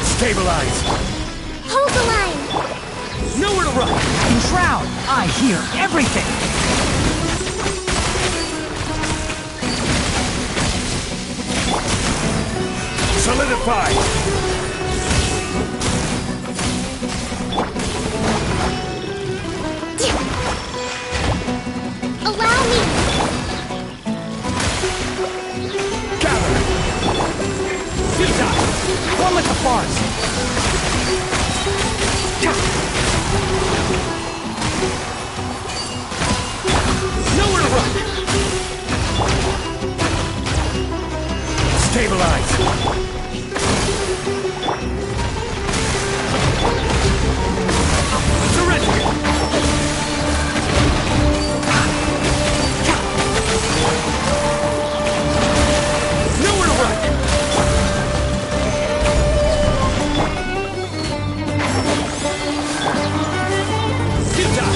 Stabilize! Hold the line! Nowhere to run! In Shroud, I hear everything! Solidify! Allow me! Gather! Vita! One with the forest! Nowhere to run! Stabilize! Surrender! Nowhere to run! Vita!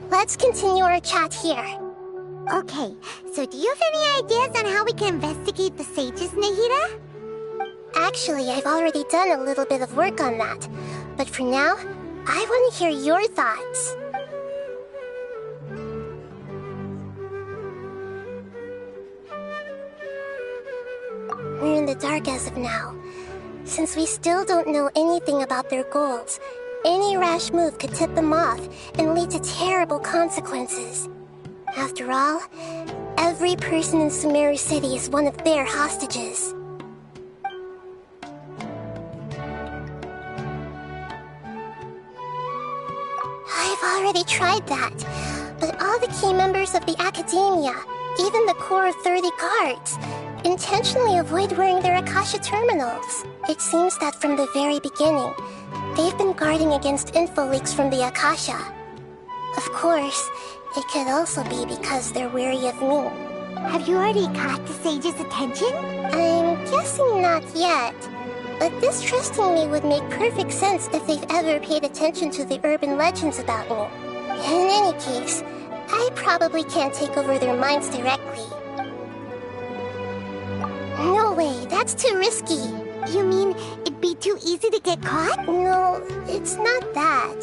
Let's continue our chat here. Okay, so do you have any ideas on how we can investigate the sages, Nahida? Actually, I've already done a little bit of work on that. But for now, I want to hear your thoughts. We're in the dark as of now. Since we still don't know anything about their goals, any rash move could tip them off and lead to terrible consequences. After all, every person in Sumeru City is one of their hostages. I've already tried that, but all the key members of the Academia, even the core of 30 guards, intentionally avoid wearing their Akasha terminals. It seems that from the very beginning, they've been guarding against info leaks from the Akasha. Of course, it could also be because they're wary of me. Have you already caught the sage's attention? I'm guessing not yet. But distrusting me would make perfect sense if they've ever paid attention to the urban legends about me. In any case, I probably can't take over their minds directly. No way, that's too risky. You mean it'd be too easy to get caught? No, it's not that.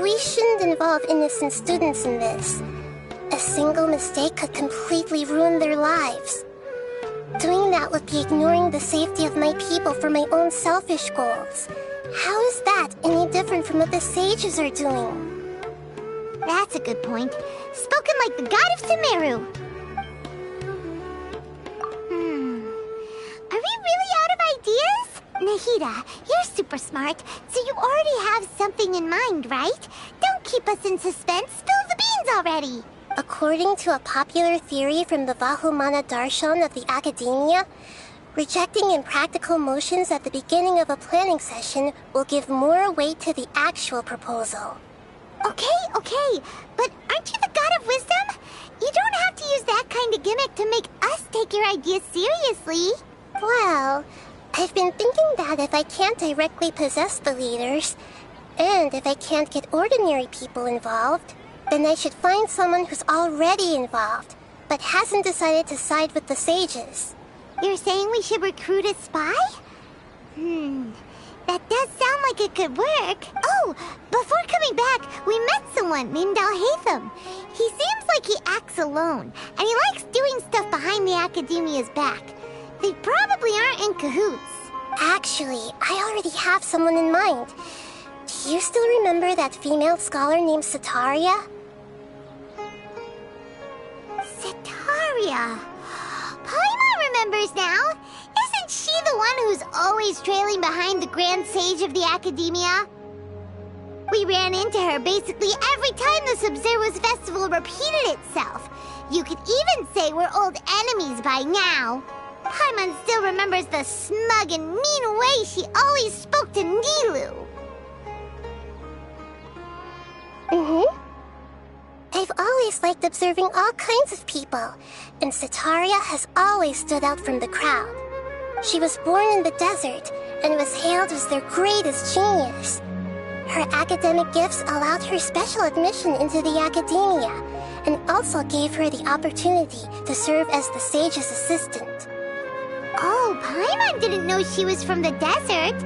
We shouldn't involve innocent students in this. A single mistake could completely ruin their lives. Doing that would be ignoring the safety of my people for my own selfish goals. How is that any different from what the sages are doing? That's a good point. Spoken like the god of Sumeru. Are we really out of ideas? Nahida, you're super smart, so you already have something in mind, right? Don't keep us in suspense. Spill the beans already. According to a popular theory from the Vahumana Darshan of the Academia, rejecting impractical motions at the beginning of a planning session will give more weight to the actual proposal. Okay, but aren't you the god of wisdom? You don't have to use that kind of gimmick to make us take your ideas seriously. Well, I've been thinking that if I can't directly possess the leaders, and if I can't get ordinary people involved, then I should find someone who's already involved, but hasn't decided to side with the sages. You're saying we should recruit a spy? That does sound like it could work. Oh, before coming back, we met someone named Alhaitham. He seems like he acts alone, and he likes doing stuff behind the Academia's back. They probably aren't in cahoots. Actually, I already have someone in mind. Do you still remember that female scholar named Setaria? Setaria. Paimon remembers now. Isn't she the one who's always trailing behind the Grand Sage of the Academia? We ran into her basically every time the Sub-Zero's festival repeated itself. You could even say we're old enemies by now. Paimon still remembers the smug and mean way she always spoke to Nilou. I've always liked observing all kinds of people, and Setaria has always stood out from the crowd. She was born in the desert and was hailed as their greatest genius. Her academic gifts allowed her special admission into the Academia, and also gave her the opportunity to serve as the sage's assistant. Oh, Paimon didn't know she was from the desert.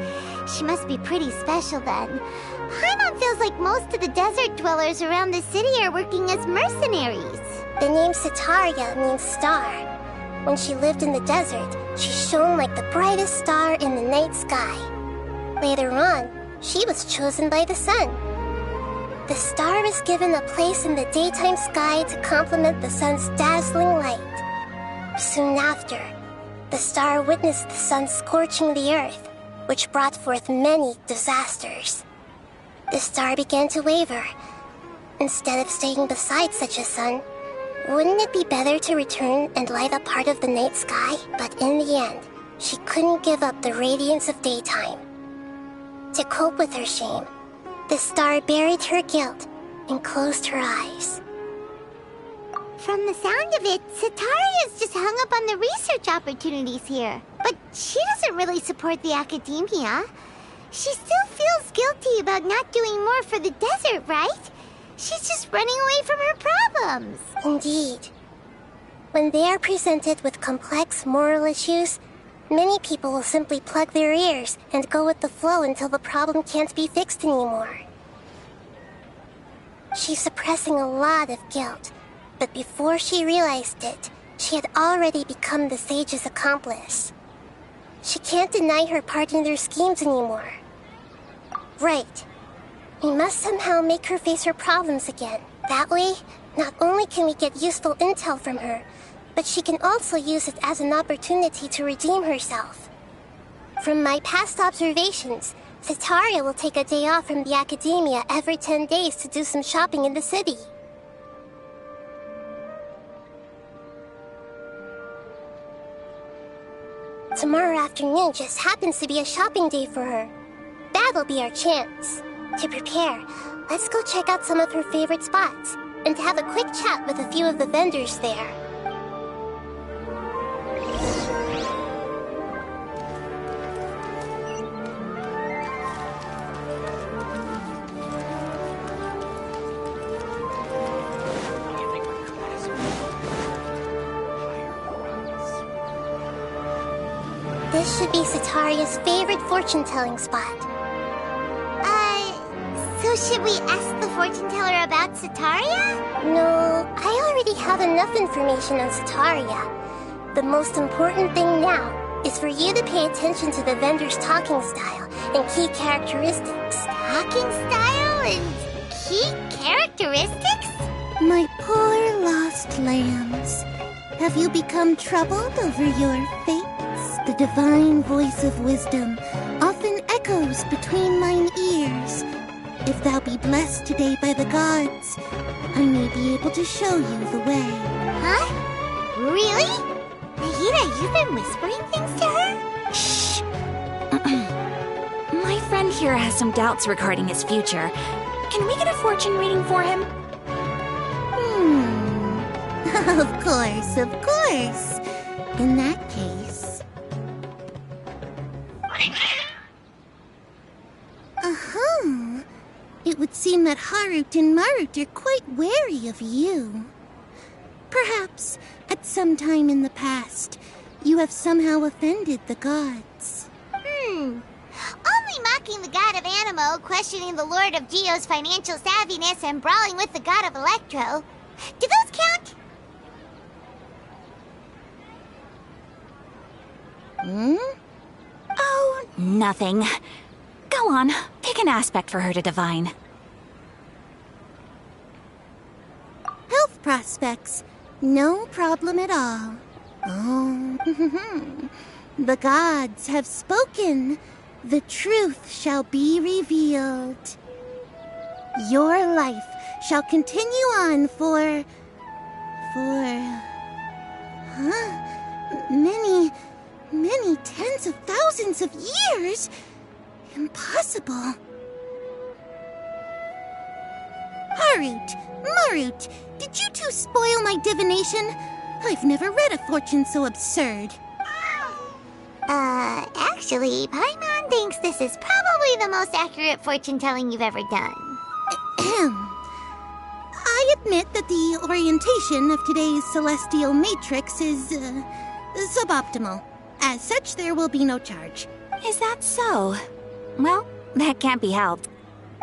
She must be pretty special then. Paimon feels like most of the desert dwellers around the city are working as mercenaries. The name Setaria means star. When she lived in the desert, she shone like the brightest star in the night sky. Later on, she was chosen by the sun. The star was given a place in the daytime sky to complement the sun's dazzling light. Soon after, the star witnessed the sun scorching the earth, which brought forth many disasters. The star began to waver. Instead of staying beside such a sun, wouldn't it be better to return and light up part of the night sky? But in the end, she couldn't give up the radiance of daytime. To cope with her shame, the star buried her guilt and closed her eyes. From the sound of it, Setaria's just hung up on the research opportunities here. But she doesn't really support the Academia. She still feels guilty about not doing more for the desert, right? She's just running away from her problems. Indeed. When they are presented with complex moral issues, many people will simply plug their ears and go with the flow until the problem can't be fixed anymore. She's suppressing a lot of guilt, but before she realized it, she had already become the sage's accomplice. She can't deny her part in their schemes anymore. Right. We must somehow make her face her problems again. That way, not only can we get useful intel from her, but she can also use it as an opportunity to redeem herself. From my past observations, Setaria will take a day off from the Academia every 10 days to do some shopping in the city. Tomorrow afternoon just happens to be a shopping day for her. That'll be our chance. To prepare, let's go check out some of her favorite spots, and have a quick chat with a few of the vendors there. This should be Setaria's favorite fortune-telling spot. So should we ask the fortune teller about Setaria? No, I already have enough information on Setaria. The most important thing now is for you to pay attention to the vendor's talking style and key characteristics. Talking style and key characteristics? My poor lost lambs, have you become troubled over your fates? The divine voice of wisdom often echoes between mine ears. If thou be blessed today by the gods, I may be able to show you the way. Huh? Really? Nahida, you've been whispering things to her? Shh! My friend here has some doubts regarding his future. Can we get a fortune reading for him? Of course, of course. In that case... Uh-huh. It would seem that Harut and Marut are quite wary of you. Perhaps, at some time in the past, you have somehow offended the gods. Only mocking the god of Animo, questioning the Lord of Geo's financial savviness, and brawling with the god of Electro. Do those count? Oh, nothing. Go on, pick an aspect for her to divine. Health prospects. No problem at all. Oh, the gods have spoken. The truth shall be revealed. Your life shall continue on for... many tens of thousands of years? Impossible. Harut, Marut, did you two spoil my divination? I've never read a fortune so absurd. Actually, Paimon thinks this is probably the most accurate fortune-telling you've ever done. I admit that the orientation of today's celestial matrix is, suboptimal. As such, there will be no charge. Is that so? Well, that can't be helped.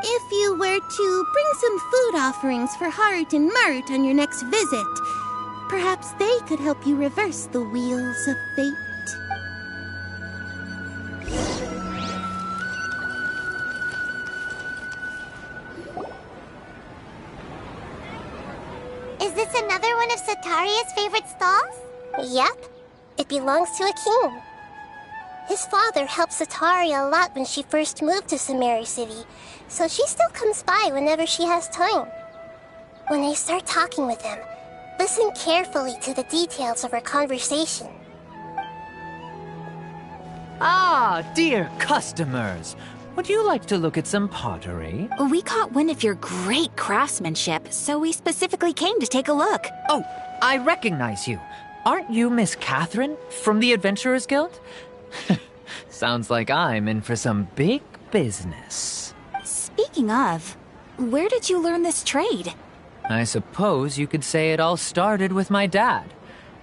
If you were to bring some food offerings for Harut and Marut on your next visit, perhaps they could help you reverse the wheels of fate. Is this another one of Sataria's favorite stalls? Yep. It belongs to a king. His father helped Sataria a lot when she first moved to Samari City, so she still comes by whenever she has time. When I start talking with him, listen carefully to the details of our conversation. Ah, dear customers! Would you like to look at some pottery? We caught wind of your great craftsmanship, so we specifically came to take a look. Oh, I recognize you. Aren't you Miss Catherine from the Adventurers Guild? Sounds like I'm in for some big business. Speaking of, where did you learn this trade? I suppose you could say it all started with my dad.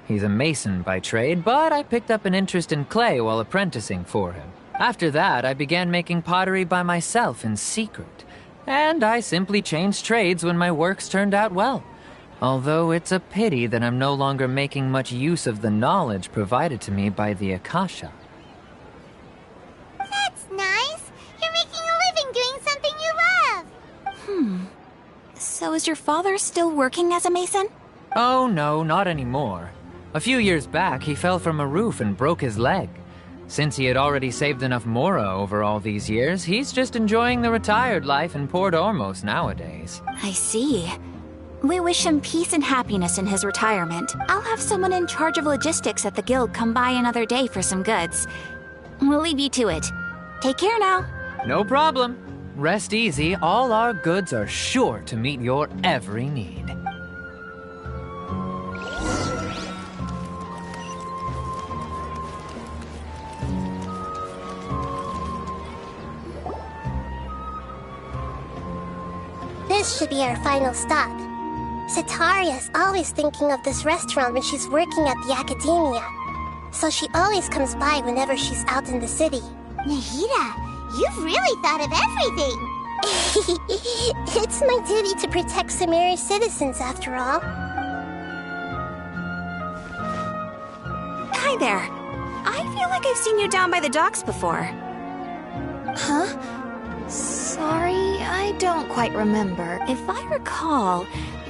He's a mason by trade, but I picked up an interest in clay while apprenticing for him. After that, I began making pottery by myself in secret. And I simply changed trades when my works turned out well. Although it's a pity that I'm no longer making much use of the knowledge provided to me by the Akasha. That's nice. You're making a living doing something you love. So is your father still working as a mason? Oh no, not anymore. A few years back, he fell from a roof and broke his leg. Since he had already saved enough Mora over all these years, he's just enjoying the retired life in Port Ormos nowadays. I see. We wish him peace and happiness in his retirement. I'll have someone in charge of logistics at the guild come by another day for some goods. We'll leave you to it. Take care now. No problem. Rest easy, all our goods are sure to meet your every need. This should be our final stop. Sataria's always thinking of this restaurant when she's working at the academia, so she always comes by whenever she's out in the city. Nahida, you've really thought of everything. It's my duty to protect Samari's citizens, after all. Hi there. I feel like I've seen you down by the docks before. Huh? Sorry, I don't quite remember. If I recall,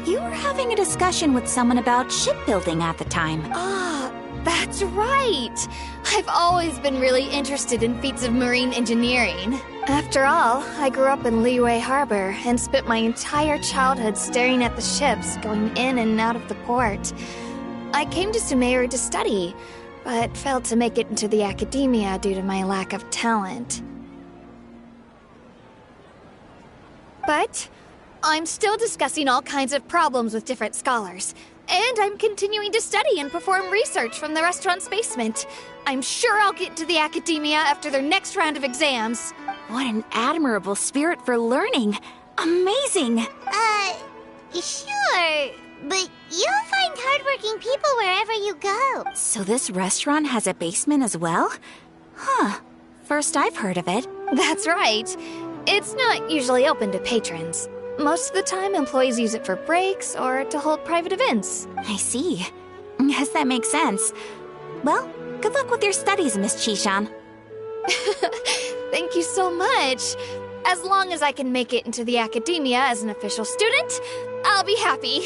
you were having a discussion with someone about shipbuilding at the time. Ah, that's right! I've always been really interested in feats of marine engineering. After all, I grew up in Liyue Harbor and spent my entire childhood staring at the ships going in and out of the port. I came to Sumeru to study, but failed to make it into the academia due to my lack of talent. But I'm still discussing all kinds of problems with different scholars. And I'm continuing to study and perform research from the restaurant's basement. I'm sure I'll get to the academia after their next round of exams. What an admirable spirit for learning. Amazing. Sure. But you'll find hardworking people wherever you go. So this restaurant has a basement as well? Huh. First I've heard of it. That's right. It's not usually open to patrons. Most of the time, employees use it for breaks or to hold private events. I see. Guess that makes sense. Well, good luck with your studies, Miss Chishan. Thank you so much. As long as I can make it into the academia as an official student, I'll be happy.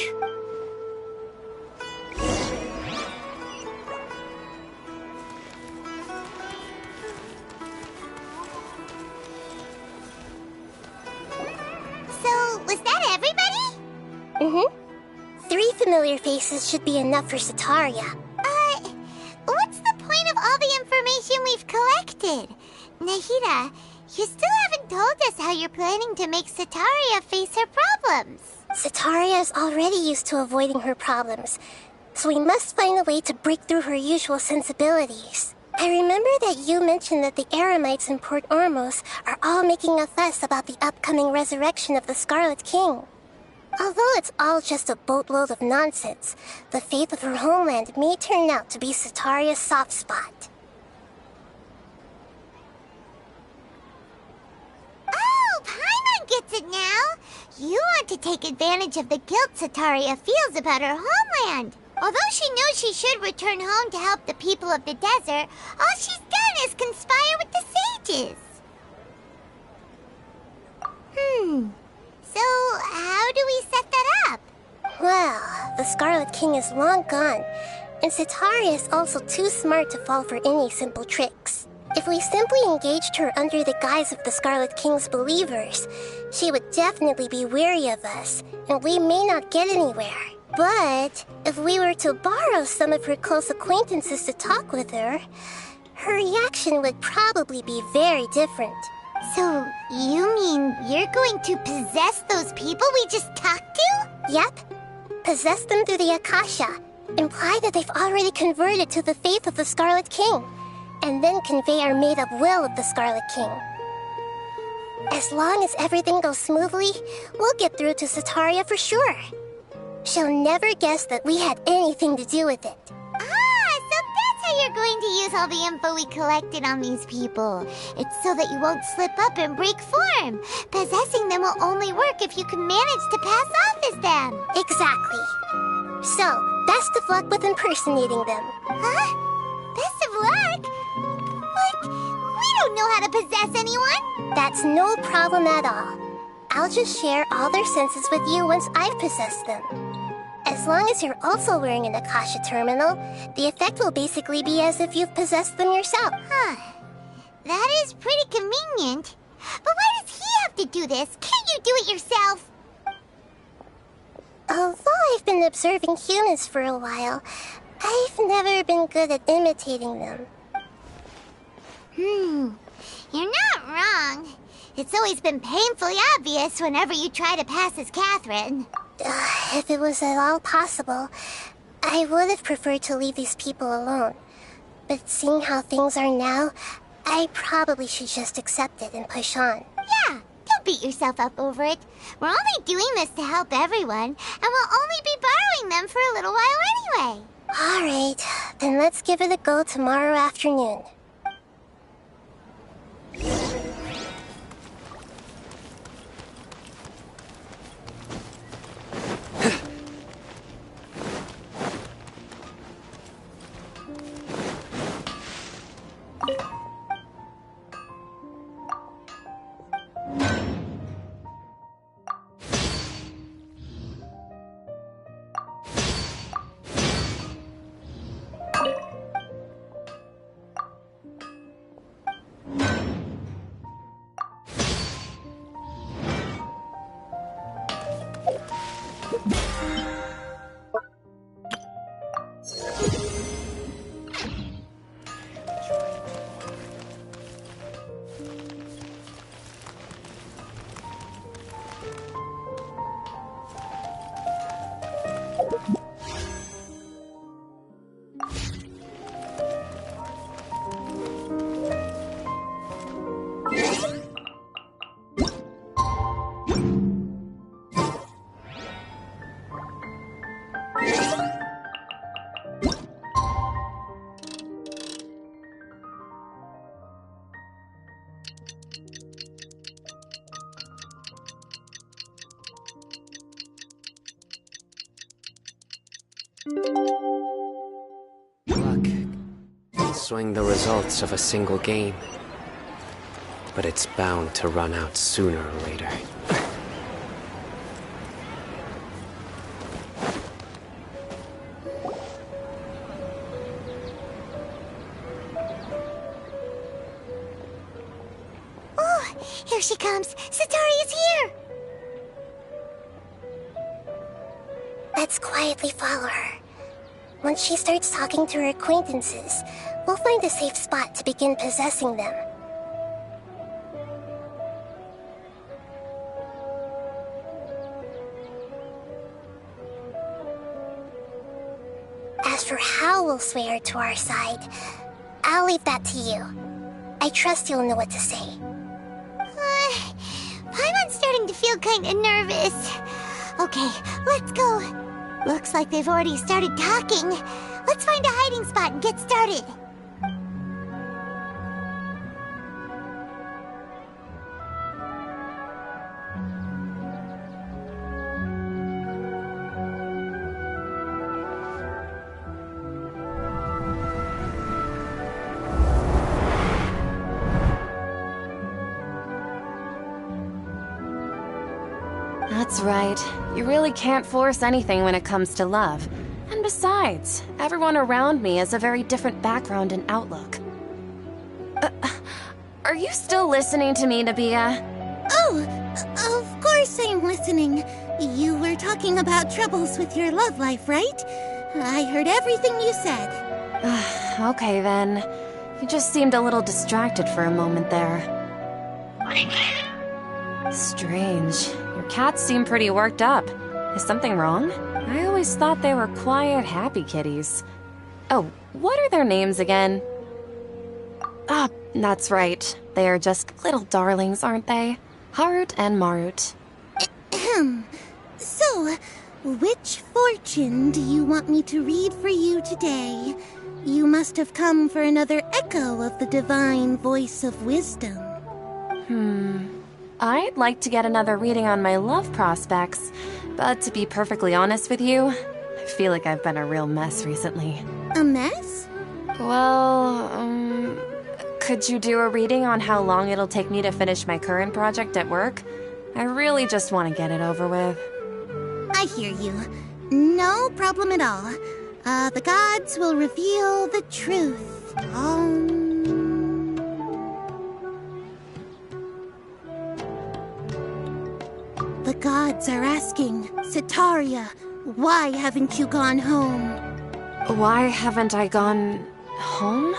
So, was that everybody? Mm-hmm. 3 familiar faces should be enough for Sataria. What's the point of all the information we've collected? Nahida, you still haven't told us how you're planning to make Sataria face her problems. Sataria is already used to avoiding her problems, so we must find a way to break through her usual sensibilities. I remember that you mentioned that the Eremites in Port Ormos are all making a fuss about the upcoming resurrection of the Scarlet King. Although it's all just a boatload of nonsense, the faith of her homeland may turn out to be Sataria's soft spot. Oh, Paimon gets it now! You want to take advantage of the guilt Sataria feels about her homeland. Although she knows she should return home to help the people of the desert, all she's done is conspire with the sages. So, how do we set that up? Well, the Scarlet King is long gone, and Sataria is also too smart to fall for any simple tricks. If we simply engaged her under the guise of the Scarlet King's believers, she would definitely be wary of us, and we may not get anywhere. But if we were to borrow some of her close acquaintances to talk with her, her reaction would probably be very different. So, you mean you're going to possess those people we just talked to? Yep. Possess them through the Akasha. Imply that they've already converted to the faith of the Scarlet King, and then convey our made-up will of the Scarlet King. As long as everything goes smoothly, we'll get through to Sataria for sure. She'll never guess that we had anything to do with it. So that's how you're going to use all the info we collected on these people. It's so that you won't slip up and break form. Possessing them will only work if you can manage to pass off as them. Exactly. So, best of luck with impersonating them. Huh? Best of luck? But we don't know how to possess anyone. That's no problem at all. I'll just share all their senses with you once I've possessed them. As long as you're also wearing an Akasha terminal, the effect will basically be as if you've possessed them yourself. That is pretty convenient. But why does he have to do this? Can't you do it yourself? Although I've been observing humans for a while, I've never been good at imitating them. You're not wrong. It's always been painfully obvious whenever you try to pass as Catherine. If it was at all possible, I would have preferred to leave these people alone. But seeing how things are now, I probably should just accept it and push on. Yeah, don't beat yourself up over it. We're only doing this to help everyone, and we'll only be borrowing them for a little while anyway. Alright, then let's give it a go tomorrow afternoon. Luck can swing the results of a single game, but it's bound to run out sooner or later. Oh, here she comes. Satori is here. Let's quietly follow her. Once she starts talking to her acquaintances, we'll find a safe spot to begin possessing them. As for how we'll sway her to our side, I'll leave that to you. I trust you'll know what to say. Paimon's starting to feel kinda nervous. Okay, let's go. Looks like they've already started talking. Let's find a hiding spot and get started. That's right. You really can't force anything when it comes to love. And besides, everyone around me has a very different background and outlook. Are you still listening to me, Nabia? Oh, of course I'm listening. You were talking about troubles with your love life, right? I heard everything you said. Okay then. You just seemed a little distracted for a moment there. Strange. Your cats seem pretty worked up. Is something wrong? I always thought they were quiet, happy kitties. Oh, what are their names again? Ah, that's right. They are just little darlings, aren't they? Harut and Marut. So, which fortune do you want me to read for you today? You must have come for another echo of the divine voice of wisdom. I'd like to get another reading on my love prospects, but to be perfectly honest with you, I feel like I've been a real mess recently. A mess? Well, could you do a reading on how long it'll take me to finish my current project at work? I really just want to get it over with. I hear you. No problem at all. The gods will reveal the truth. The gods are asking, Sitaria, why haven't you gone home? Why haven't I gone home?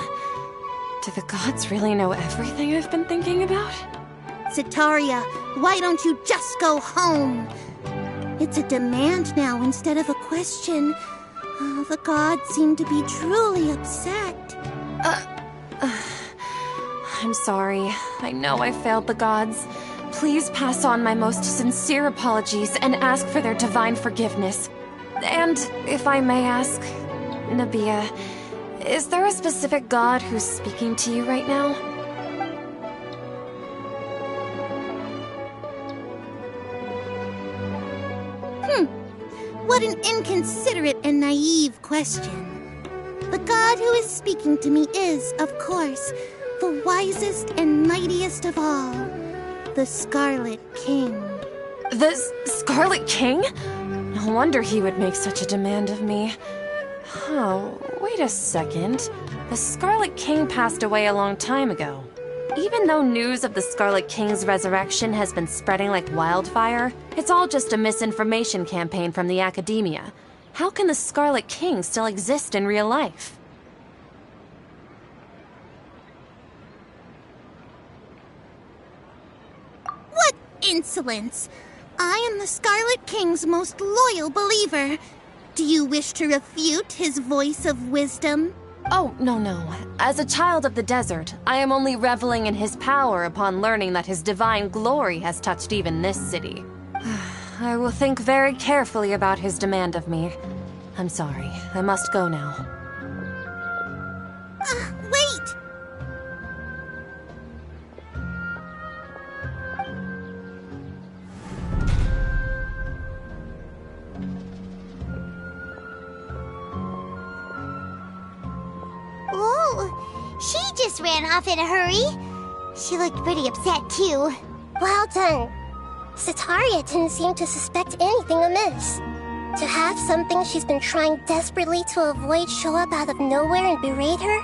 Do the gods really know everything I've been thinking about? Sitaria, why don't you just go home? It's a demand now instead of a question. The gods seem to be truly upset. I'm sorry. I know I failed the gods. Please pass on my most sincere apologies and ask for their divine forgiveness. And, if I may ask, Nabia, is there a specific god who's speaking to you right now? What an inconsiderate and naive question. The god who is speaking to me is, of course, the wisest and mightiest of all, the Scarlet King. The Scarlet King? No wonder he would make such a demand of me. Oh, wait a second. The Scarlet King passed away a long time ago. Even though news of the Scarlet King's resurrection has been spreading like wildfire, it's all just a misinformation campaign from the academia. How can the Scarlet King still exist in real life? What insolence! I am the Scarlet King's most loyal believer. Do you wish to refute his voice of wisdom? Oh, no. As a child of the desert, I am only reveling in his power upon learning that his divine glory has touched even this city. I will think very carefully about his demand of me. I'm sorry. I must go now. Wait! just ran off in a hurry. She looked pretty upset, too. Well done. Sataria didn't seem to suspect anything amiss. To have something she's been trying desperately to avoid show up out of nowhere and berate her,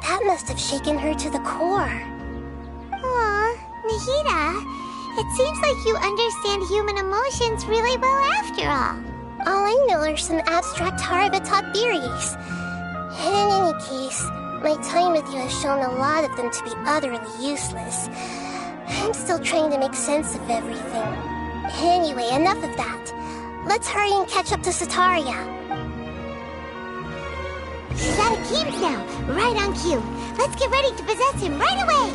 that must have shaken her to the core. Aw, Nahida, it seems like you understand human emotions really well after all. All I know are some abstract Harvard-taught theories. In any case, my time with you has shown a lot of them to be utterly useless. I'm still trying to make sense of everything. Anyway, enough of that. Let's hurry and catch up to Sataria. He's out of Keem's now, right on cue. Let's get ready to possess him right away!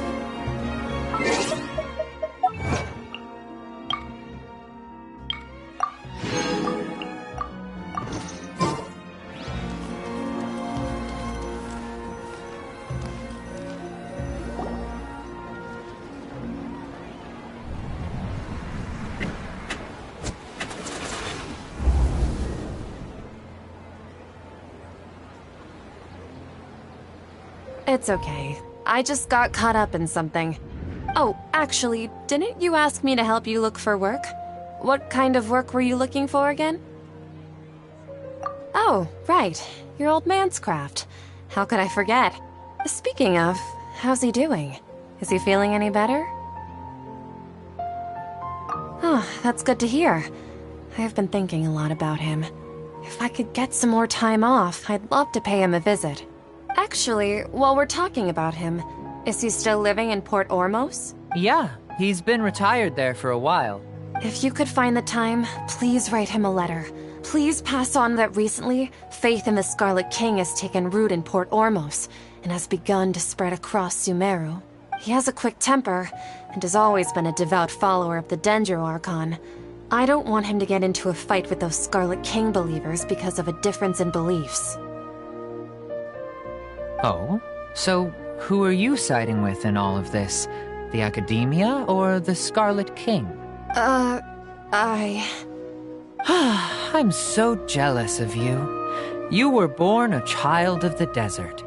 It's okay. I just got caught up in something. Oh, actually, didn't you ask me to help you look for work? What kind of work were you looking for again? Oh, right. Your old man's craft. How could I forget? Speaking of, how's he doing? Is he feeling any better? Oh, that's good to hear. I've been thinking a lot about him. If I could get some more time off, I'd love to pay him a visit. Actually, while we're talking about him, is he still living in Port Ormos? Yeah, he's been retired there for a while. If you could find the time, please write him a letter. Please pass on that recently, faith in the Scarlet King has taken root in Port Ormos and has begun to spread across Sumeru. He has a quick temper and has always been a devout follower of the Dendro Archon. I don't want him to get into a fight with those Scarlet King believers because of a difference in beliefs. Oh? So, who are you siding with in all of this? The Academia or the Scarlet King? I'm so jealous of you. You were born a child of the desert,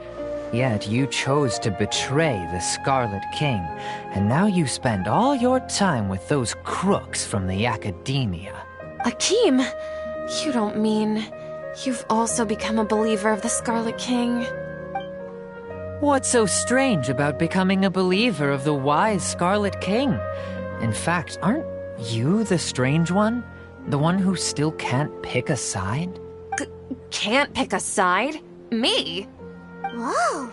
yet you chose to betray the Scarlet King, and now you spend all your time with those crooks from the Academia. Akeem, you don't mean you've also become a believer of the Scarlet King? What's so strange about becoming a believer of the wise Scarlet King? In fact, aren't you the strange one? The one who still can't pick a side? Can't pick a side? Me? Whoa!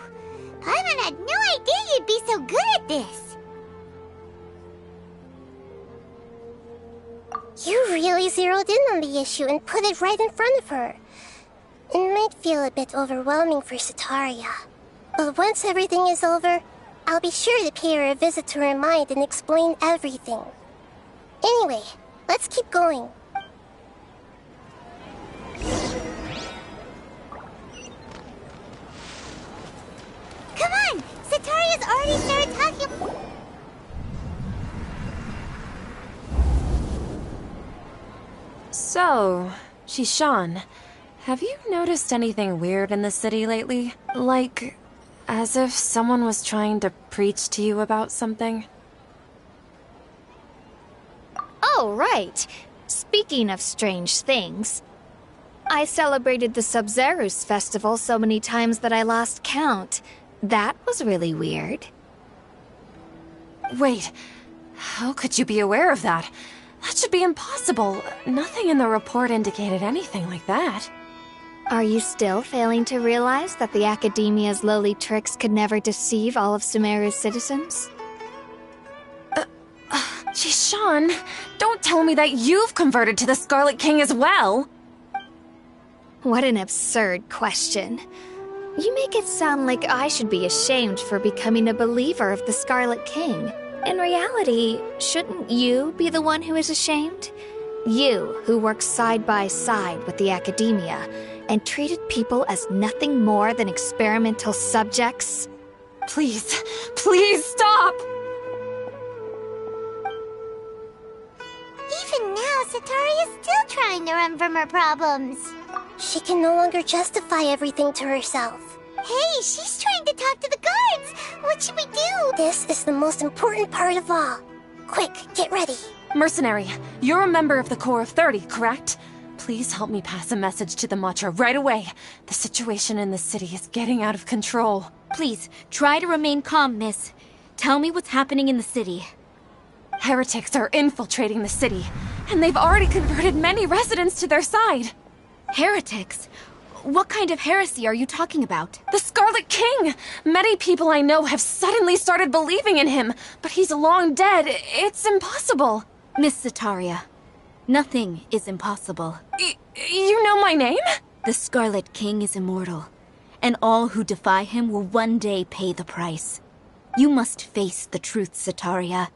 Paimon had no idea you'd be so good at this! You really zeroed in on the issue and put it right in front of her. It might feel a bit overwhelming for Sataria. But once everything is over, I'll be sure to pay her a visit to her mind and explain everything. Anyway, let's keep going. Come on! Sataria's already started talking... So, Shishan, have you noticed anything weird in the city lately? Like, as if someone was trying to preach to you about something? Oh, right. Speaking of strange things, I celebrated the Sub-Zerus festival so many times that I lost count. That was really weird. Wait, how could you be aware of that? That should be impossible. Nothing in the report indicated anything like that. Are you still failing to realize that the Academia's lowly tricks could never deceive all of Sumeru's citizens? Shishan, don't tell me that you've converted to the Scarlet King as well! What an absurd question. You make it sound like I should be ashamed for becoming a believer of the Scarlet King. In reality, shouldn't you be the one who is ashamed? You, who works side by side with the Academia, and treated people as nothing more than experimental subjects? Please, please stop! Even now, Sataria's still trying to run from her problems. She can no longer justify everything to herself. Hey, she's trying to talk to the guards! What should we do? This is the most important part of all. Quick, get ready. Mercenary, you're a member of the Corps of 30, correct? Please help me pass a message to the Matcha right away. The situation in the city is getting out of control. Please, try to remain calm, miss. Tell me what's happening in the city. Heretics are infiltrating the city, and they've already converted many residents to their side. Heretics? What kind of heresy are you talking about? The Scarlet King! Many people I know have suddenly started believing in him, but he's long dead. It's impossible. Miss Sataria, nothing is impossible. You know my name? The Scarlet King is immortal, and all who defy him will one day pay the price. You must face the truth, Sataria.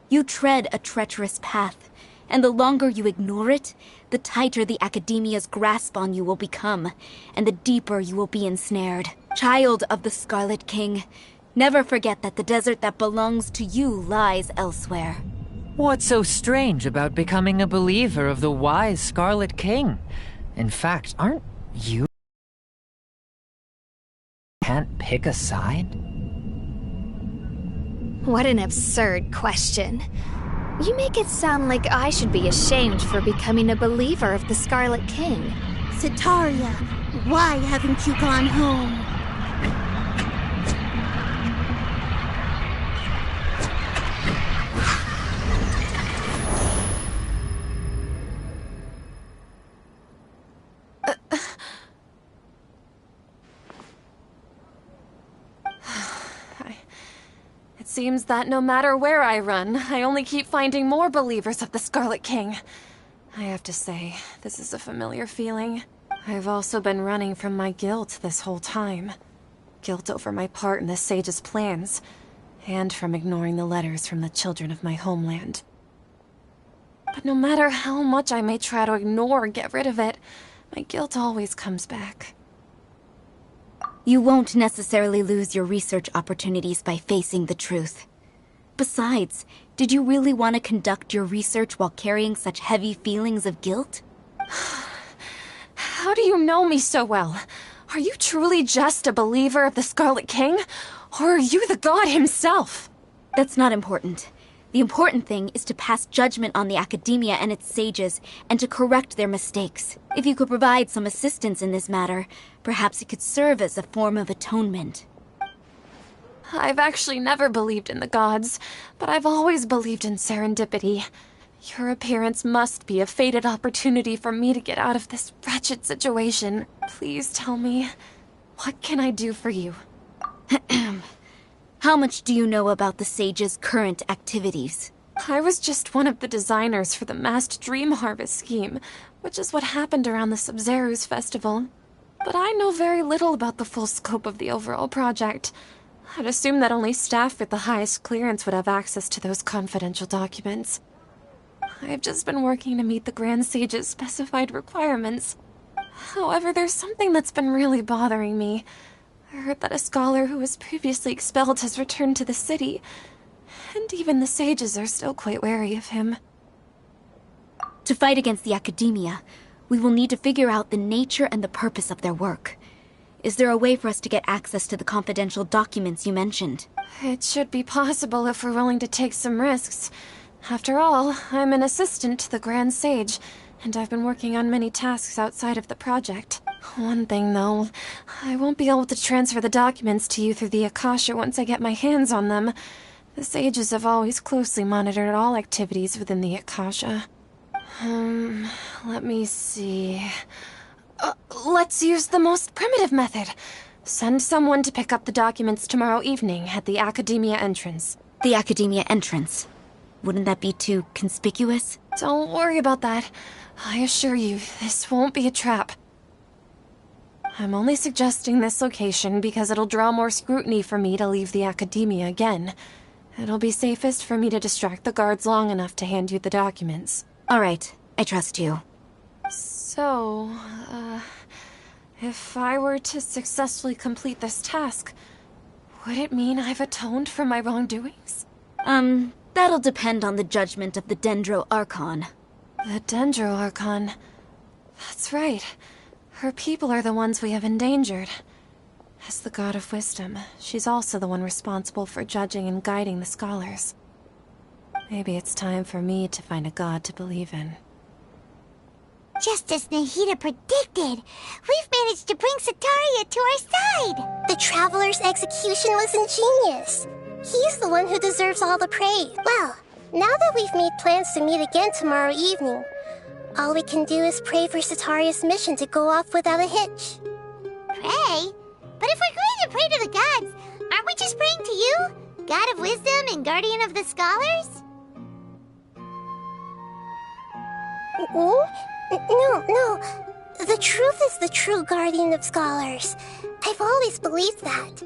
You tread a treacherous path, and the longer you ignore it, the tighter the Academia's grasp on you will become, and the deeper you will be ensnared. Child of the Scarlet King, never forget that the desert that belongs to you lies elsewhere. What's so strange about becoming a believer of the wise Scarlet King? In fact, aren't you... can't pick a side? What an absurd question. You make it sound like I should be ashamed for becoming a believer of the Scarlet King. Sataria, why haven't you gone home? It seems that no matter where I run, I only keep finding more believers of the Scarlet King. I have to say, this is a familiar feeling. I've also been running from my guilt this whole time. Guilt over my part in the Sage's plans, and from ignoring the letters from the children of my homeland. But no matter how much I may try to ignore or get rid of it, my guilt always comes back. You won't necessarily lose your research opportunities by facing the truth. Besides, did you really want to conduct your research while carrying such heavy feelings of guilt? How do you know me so well? Are you truly just a believer of the Scarlet King? Or are you the god himself? That's not important. The important thing is to pass judgment on the Academia and its sages, and to correct their mistakes. If you could provide some assistance in this matter, perhaps it could serve as a form of atonement. I've actually never believed in the gods, but I've always believed in serendipity. Your appearance must be a fated opportunity for me to get out of this wretched situation. Please tell me, what can I do for you? How much do you know about the Sage's current activities? I was just one of the designers for the masked dream harvest scheme, which is what happened around the Sub-Zeru's festival. But I know very little about the full scope of the overall project. I'd assume that only staff with the highest clearance would have access to those confidential documents. I've just been working to meet the Grand Sage's specified requirements. However, there's something that's been really bothering me. I heard that a scholar who was previously expelled has returned to the city, and even the sages are still quite wary of him. To fight against the Academia, we will need to figure out the nature and the purpose of their work. Is there a way for us to get access to the confidential documents you mentioned? It should be possible if we're willing to take some risks. After all, I'm an assistant to the Grand Sage, and I've been working on many tasks outside of the project. One thing, though, I won't be able to transfer the documents to you through the Akasha once I get my hands on them. The sages have always closely monitored all activities within the Akasha. Let me see... let's use the most primitive method. Send someone to pick up the documents tomorrow evening at the Academia entrance. The Academia entrance? Wouldn't that be too conspicuous? Don't worry about that. I assure you, this won't be a trap. I'm only suggesting this location because it'll draw more scrutiny for me to leave the Academia again. It'll be safest for me to distract the guards long enough to hand you the documents. All right, I trust you. So, if I were to successfully complete this task, would it mean I've atoned for my wrongdoings? That'll depend on the judgment of the Dendro Archon. The Dendro Archon. That's right. Her people are the ones we have endangered. As the god of wisdom, she's also the one responsible for judging and guiding the scholars. Maybe it's time for me to find a god to believe in. Just as Nahida predicted, we've managed to bring Sataria to our side! The Traveler's execution was ingenious. He's the one who deserves all the praise. Well, now that we've made plans to meet again tomorrow evening, all we can do is pray for Sataria's mission to go off without a hitch. Pray? But if we're going to pray to the gods, aren't we just praying to you? God of wisdom and guardian of the scholars? No. The truth is the true guardian of scholars. I've always believed that.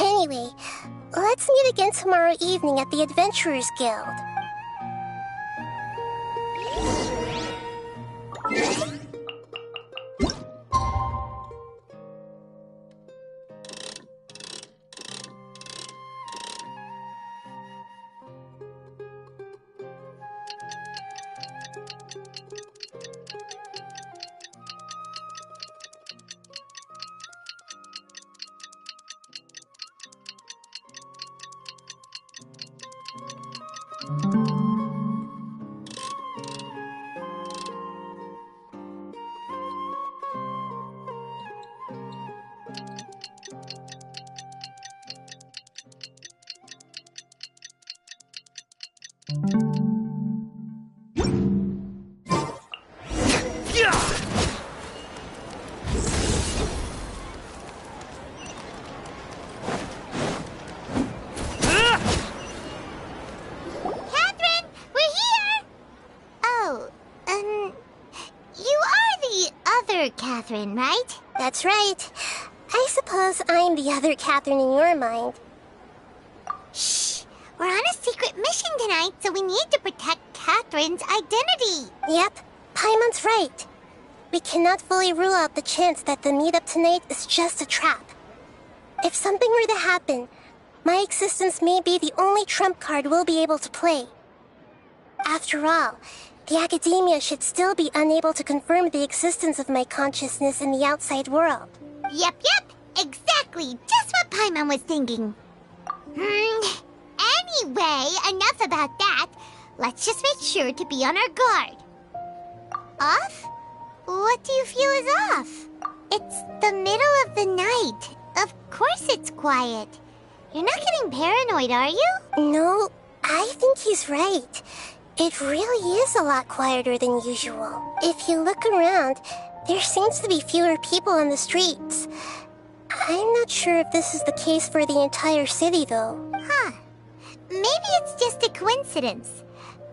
Anyway, let's meet again tomorrow evening at the Adventurers Guild. Catherine, right? That's right. I suppose I'm the other Catherine in your mind. Shh! We're on a secret mission tonight, so we need to protect Catherine's identity. Yep, Paimon's right. We cannot fully rule out the chance that the meetup tonight is just a trap. If something were to happen, my existence may be the only trump card we'll be able to play. After all, the Academia should still be unable to confirm the existence of my consciousness in the outside world. Yep, exactly, just what Paimon was thinking. Anyway, enough about that. Let's just make sure to be on our guard. Off? What do you feel is off? It's the middle of the night. Of course it's quiet. You're not getting paranoid, are you? No, I think he's right. It really is a lot quieter than usual. If you look around, there seems to be fewer people on the streets. I'm not sure if this is the case for the entire city, though. Huh. Maybe it's just a coincidence.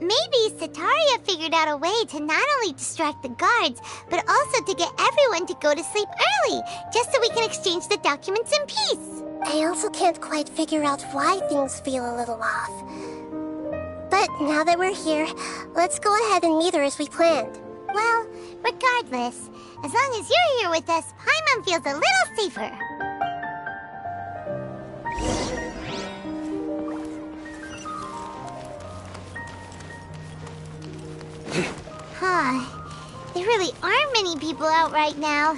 Maybe Sataria figured out a way to not only distract the guards, but also to get everyone to go to sleep early, just so we can exchange the documents in peace. I also can't quite figure out why things feel a little off. But now that we're here, let's go ahead and meet her as we planned. Well, regardless, as long as you're here with us, Paimon feels a little safer. There really aren't many people out right now.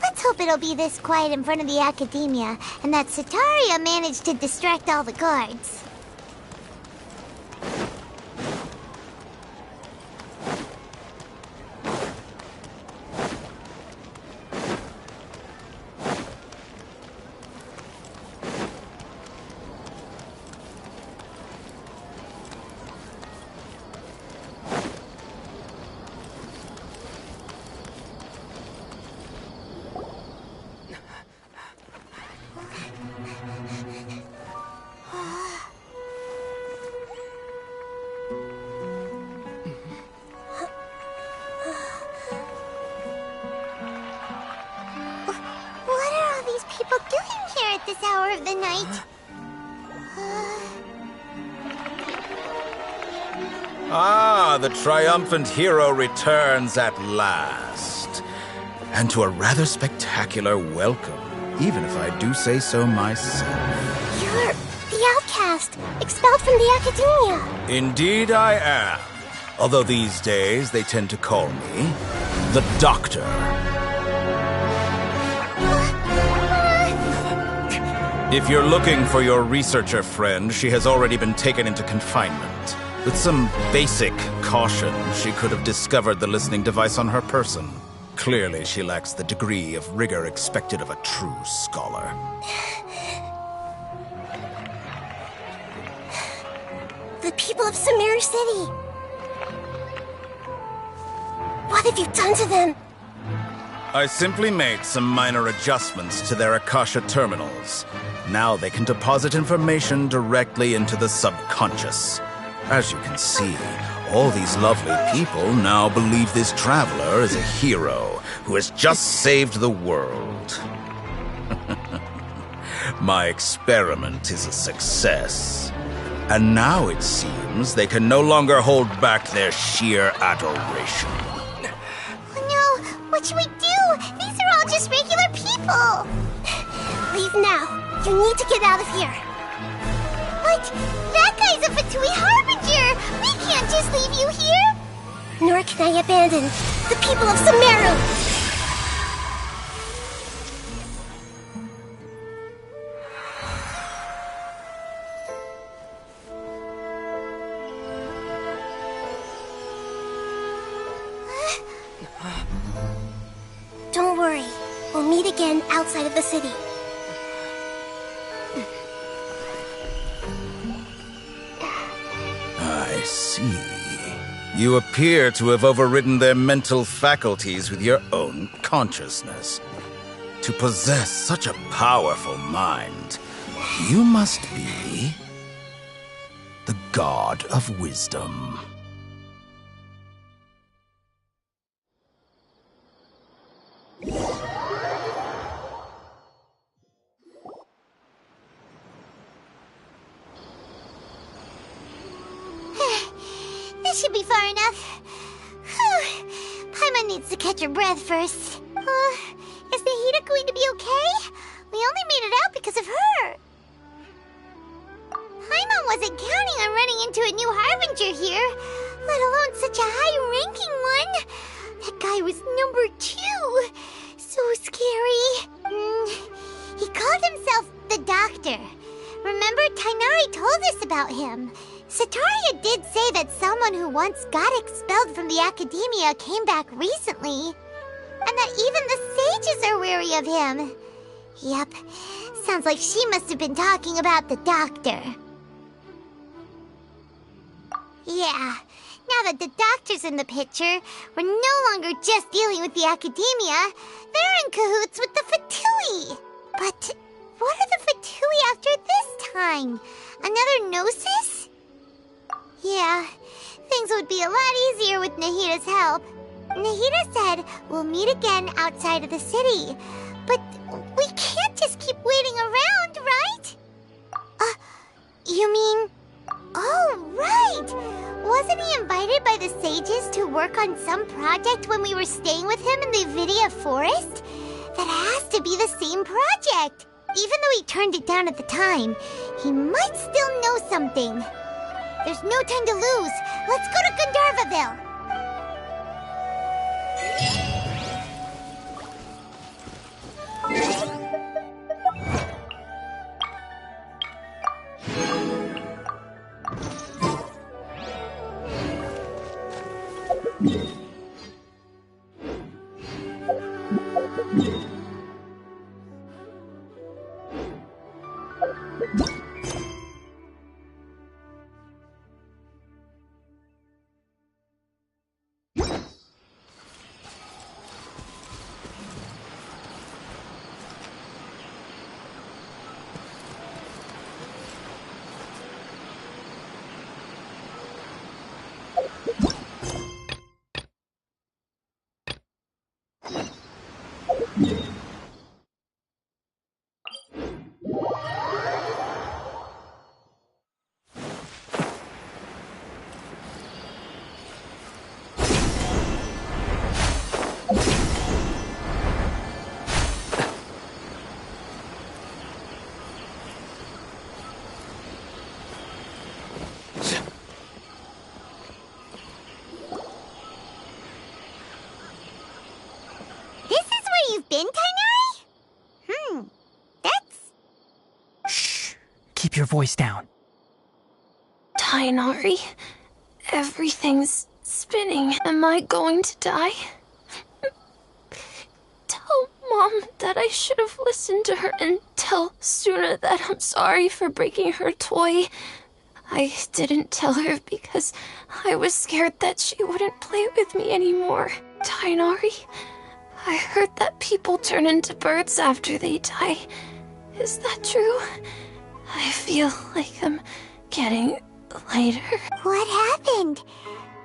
Let's hope it'll be this quiet in front of the Academia, and that Sataria managed to distract all the guards. This hour of the night. The triumphant hero returns at last. And to a rather spectacular welcome, even if I do say so myself. You're the outcast, expelled from the Academia. Indeed I am. Although these days they tend to call me the Doctor. If you're looking for your researcher friend, she has already been taken into confinement. With some basic caution, she could have discovered the listening device on her person. Clearly, she lacks the degree of rigor expected of a true scholar. The people of Sumeru City! What have you done to them? I simply made some minor adjustments to their Akasha terminals. Now they can deposit information directly into the subconscious. As you can see, all these lovely people now believe this traveler is a hero who has just saved the world. My experiment is a success. And now it seems they can no longer hold back their sheer adoration. Oh no! What should we do? These are all just regular people! Leave now. You need to get out of here. What? That guy's a Fatui Harbinger! We can't just leave you here! Nor can I abandon the people of Sumeru! Don't worry. We'll meet again outside of the city. I see. You appear to have overridden their mental faculties with your own consciousness. To possess such a powerful mind, you must be the god of wisdom. This should be far enough. Whew. Paimon needs to catch her breath first. Is Nahida going to be okay? We only made it out because of her. Paimon wasn't counting on running into a new Harbinger here, let alone such a high-ranking one. That guy was number 2. So scary. He called himself the Doctor. Remember, Tainari told us about him. Sataria did say that someone who once got expelled from the Academia came back recently. And that even the sages are wary of him. Yep, sounds like she must have been talking about the Doctor. Yeah, now that the Doctor's in the picture, we're no longer just dealing with the Academia. They're in cahoots with the Fatui. But what are the Fatui after this time? Another Gnosis? Yeah, things would be a lot easier with Nahida's help. Nahida said we'll meet again outside of the city. But we can't just keep waiting around, right? You mean... Oh, right! Wasn't he invited by the sages to work on some project when we were staying with him in the Avidia Forest? That has to be the same project! Even though he turned it down at the time, he might still know something. There's no time to lose. Let's go to Gandharvaville. voice down. Tainari, everything's spinning. Am I going to die? Tell Mom that I should have listened to her, and tell Suna that I'm sorry for breaking her toy. I didn't tell her because I was scared that she wouldn't play with me anymore. Tainari, I heard that people turn into birds after they die. Is that true? I feel like I'm getting lighter. What happened?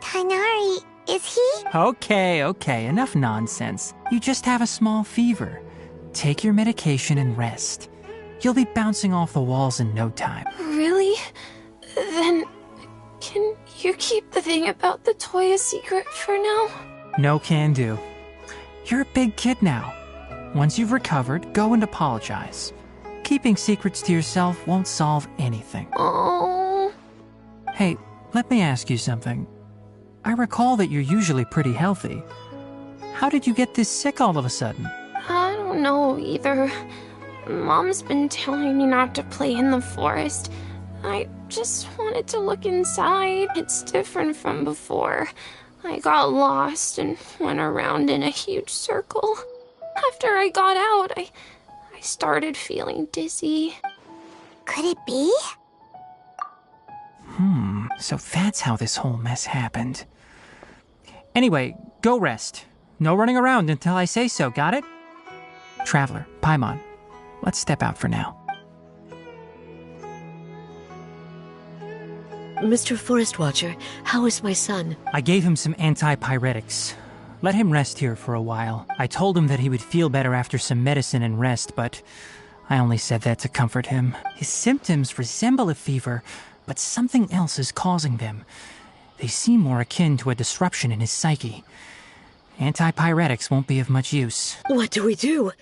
Tainari, is he? Okay, enough nonsense. You just have a small fever. Take your medication and rest. You'll be bouncing off the walls in no time. Really? Then, can you keep the thing about the toy a secret for now? No can do. You're a big kid now. Once you've recovered, go and apologize. Keeping secrets to yourself won't solve anything. Oh. Hey, let me ask you something. I recall that you're usually pretty healthy. How did you get this sick all of a sudden? I don't know either. Mom's been telling me not to play in the forest. I just wanted to look inside. It's different from before. I got lost and went around in a huge circle. After I got out, I started feeling dizzy. Could it be? So that's how this whole mess happened. Anyway, go rest. No running around until I say so, got it? Traveler, Paimon, let's step out for now. Mr. Forest Watcher, how is my son? I gave him some antipyretics. Let him rest here for a while. I told him that he would feel better after some medicine and rest, but I only said that to comfort him. His symptoms resemble a fever, but something else is causing them. They seem more akin to a disruption in his psyche. Antipyretics won't be of much use. What do we do?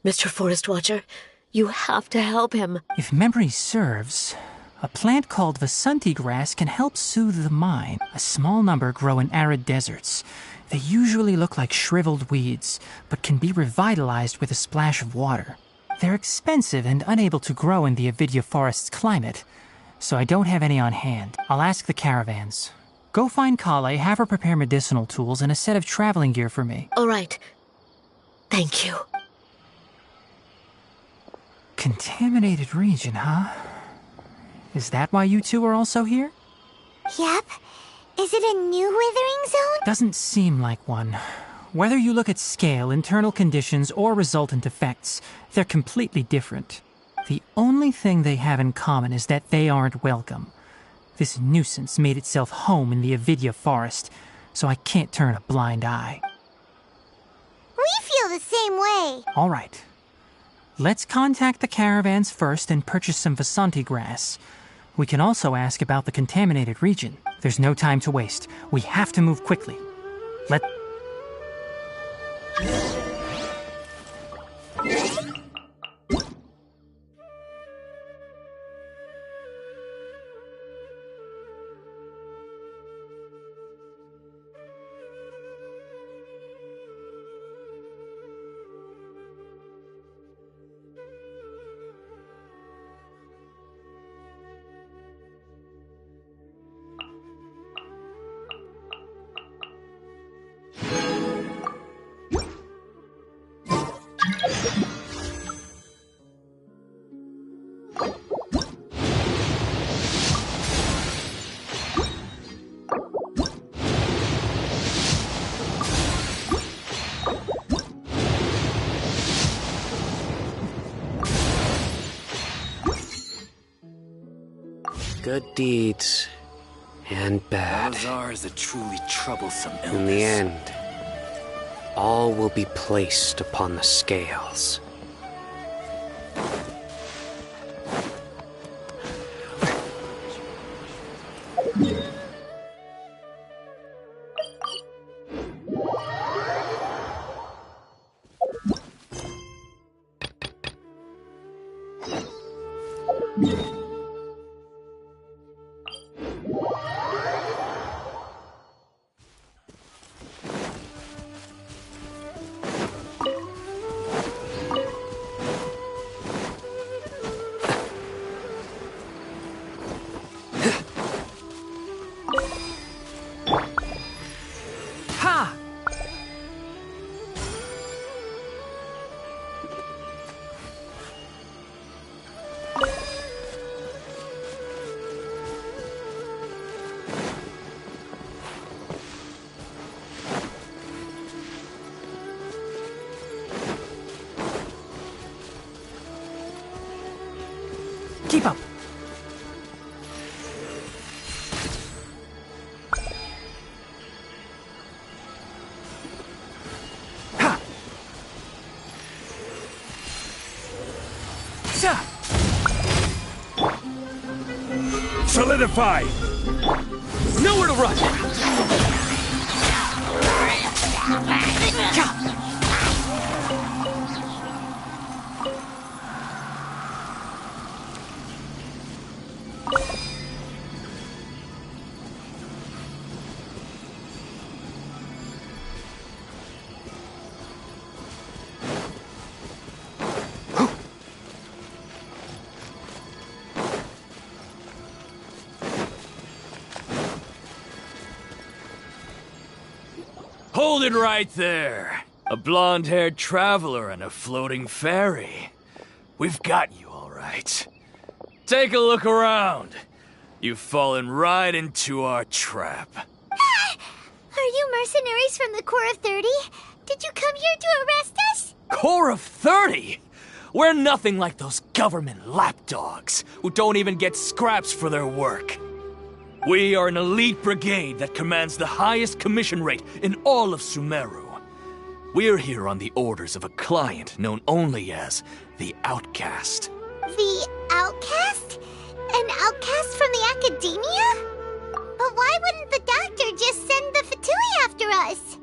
Mr. Forest Watcher, you have to help him. If memory serves, a plant called Vasanti grass can help soothe the mind. A small number grow in arid deserts. They usually look like shriveled weeds, but can be revitalized with a splash of water. They're expensive and unable to grow in the Avidya forest's climate, so I don't have any on hand. I'll ask the caravans. Go find Kale, have her prepare medicinal tools and a set of traveling gear for me. All right. Thank you. Contaminated region, huh? Is that why you two are also here? Yep. Is it a new withering zone? Doesn't seem like one. Whether you look at scale, internal conditions, or resultant effects, they're completely different. The only thing they have in common is that they aren't welcome. This nuisance made itself home in the Avidya forest, so I can't turn a blind eye. We feel the same way. All right. Let's contact the caravans first and purchase some Vasanti grass. We can also ask about the contaminated region. There's no time to waste. We have to move quickly. Good deeds and bad. Balazar is a truly troublesome illness. In the end, all will be placed upon the scales. Keep up. Ha! Sa! Solidify! Nowhere to run! Hold it right there. A blonde-haired traveler and a floating fairy. We've got you all right. Take a look around. You've fallen right into our trap. Are you mercenaries from the Corps of 30? Did you come here to arrest us? Corps of 30? We're nothing like those government lapdogs who don't even get scraps for their work. We are an elite brigade that commands the highest commission rate in all of Sumeru. We're here on the orders of a client known only as the Outcast. The Outcast? An outcast from the Academia? But why wouldn't the doctor just send the Fatui after us?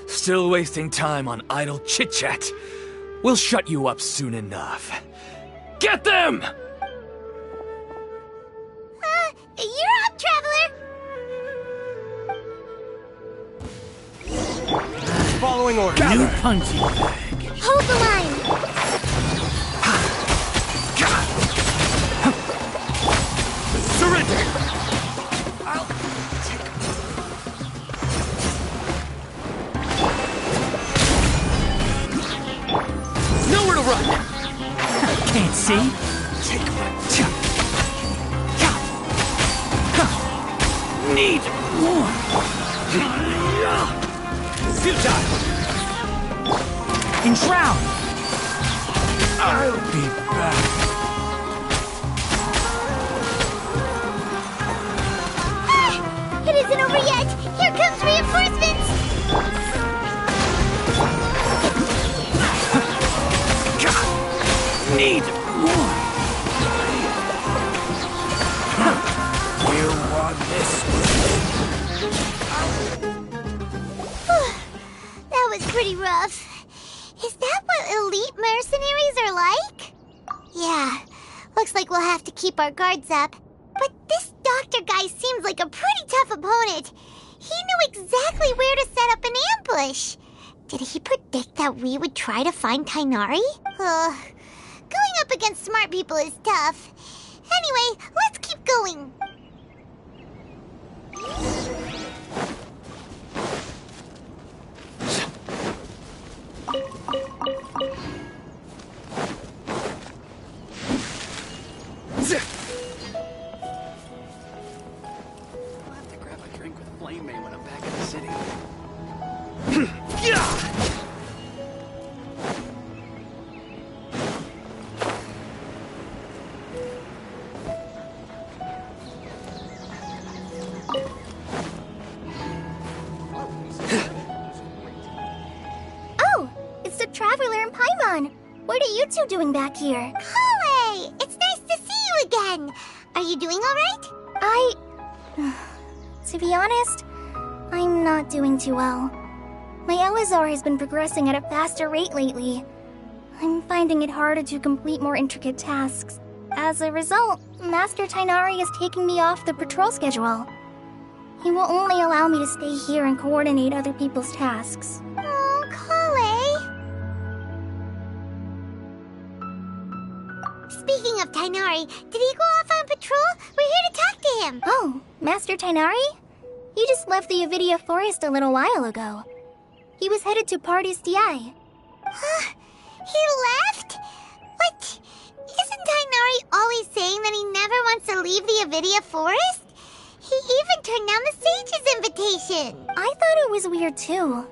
Still wasting time on idle chit-chat. We'll shut you up soon enough. Get them! You're up, Traveler! Following orders. New punching bag. Hold the line! Surrender! I'll take Nowhere to run! Can't see? Take my Need more! futile. Enshroud! I'll be back. It isn't over yet! Here comes reinforcements! Need more. You want this? That was pretty rough. Is that what elite mercenaries are like? Yeah, looks like we'll have to keep our guards up. But this doctor guy seems like a pretty tough opponent. He knew exactly where to set up an ambush. Did he predict that we would try to find Tainari? Going up against smart people is tough. Anyway, let's keep going. I'll have to grab a drink with Flame May when I'm back in the city. Oh, it's the Traveler and Paimon. What are you two doing back here? Kale! It's nice to see you again. Are you doing all right? To be honest, I'm not doing too well. My Elazar has been progressing at a faster rate lately. I'm finding it harder to complete more intricate tasks. As a result, Master Tainari is taking me off the patrol schedule. He will only allow me to stay here and coordinate other people's tasks. Oh, Kale. Speaking of Tainari, did he go off on patrol? We're here to talk to him. Oh, Master Tainari? He just left the Avidia Forest a little while ago. He was headed to Party's DI. He left? What? Isn't Tainari always saying that he never wants to leave the Avidia Forest? He even turned down the Sage's invitation. I thought it was weird too.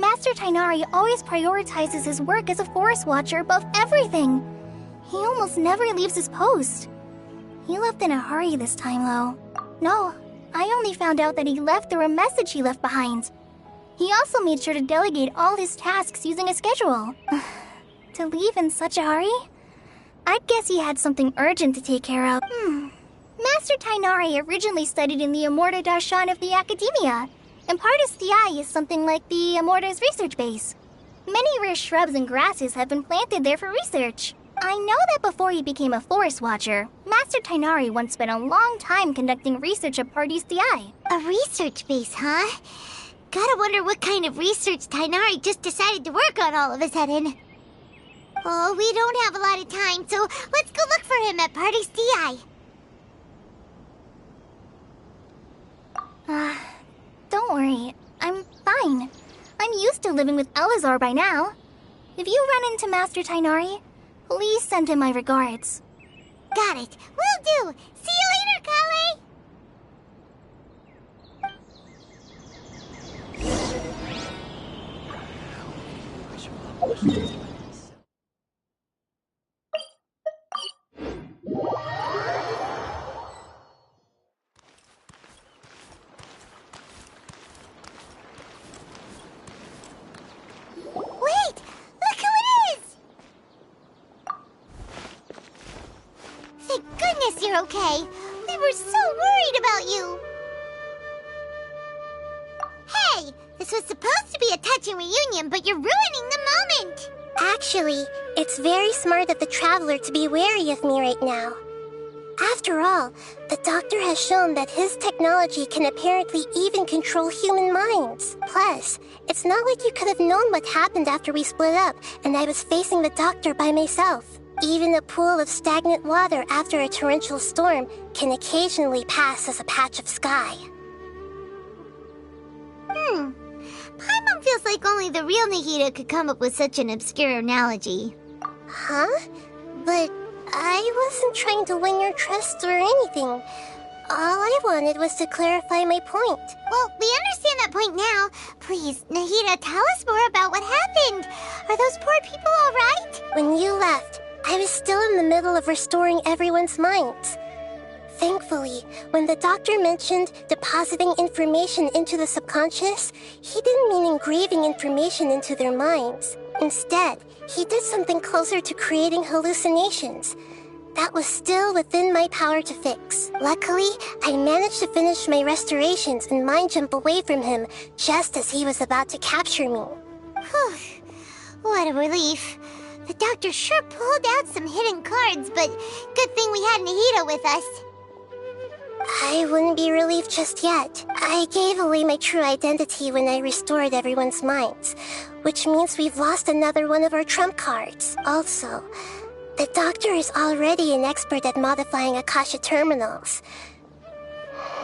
Master Tainari always prioritizes his work as a forest watcher above everything. He almost never leaves his post. He left in a hurry this time, though. No, I only found out that he left through a message he left behind. He also made sure to delegate all his tasks using a schedule. To leave in such a hurry? I'd guess he had something urgent to take care of. Master Tainari originally studied in the Immorta Darshan of the Academia, and Pardis Di is something like the Immorta's research base. Many rare shrubs and grasses have been planted there for research. I know that before he became a forest watcher, Master Tainari once spent a long time conducting research at Pardis Di. A research base, huh? Gotta wonder what kind of research Tainari just decided to work on all of a sudden. Oh, we don't have a lot of time, so let's go look for him at Pardis Di. Don't worry. I'm fine. I'm used to living with Elazar by now. If you run into Master Tainari, please send him my regards. Got it. Will do. See you later, Kale. Wait! Look who it is! Thank goodness you're okay. We were so worried about you. Hey, this was supposed to be a touching reunion, but you're ruining the moment. Actually, it's very smart of the Traveler to be wary of me right now. After all, the Doctor has shown that his technology can apparently even control human minds. Plus, it's not like you could have known what happened after we split up and I was facing the Doctor by myself. Even a pool of stagnant water after a torrential storm can occasionally pass as a patch of sky. Paimon feels like only the real Nahida could come up with such an obscure analogy. Huh? But I wasn't trying to win your trust or anything. All I wanted was to clarify my point. Well, we understand that point now. Please, Nahida, tell us more about what happened. Are those poor people all right? When you left, I was still in the middle of restoring everyone's minds. Thankfully, when the Doctor mentioned depositing information into the subconscious, he didn't mean engraving information into their minds. Instead, he did something closer to creating hallucinations. That was still within my power to fix. Luckily, I managed to finish my restorations and mind jump away from him just as he was about to capture me. Whew. What a relief. The Doctor sure pulled out some hidden cards, but good thing we had Nahida with us. I wouldn't be relieved just yet. I gave away my true identity when I restored everyone's minds, which means we've lost another one of our trump cards. Also, the Doctor is already an expert at modifying Akasha terminals.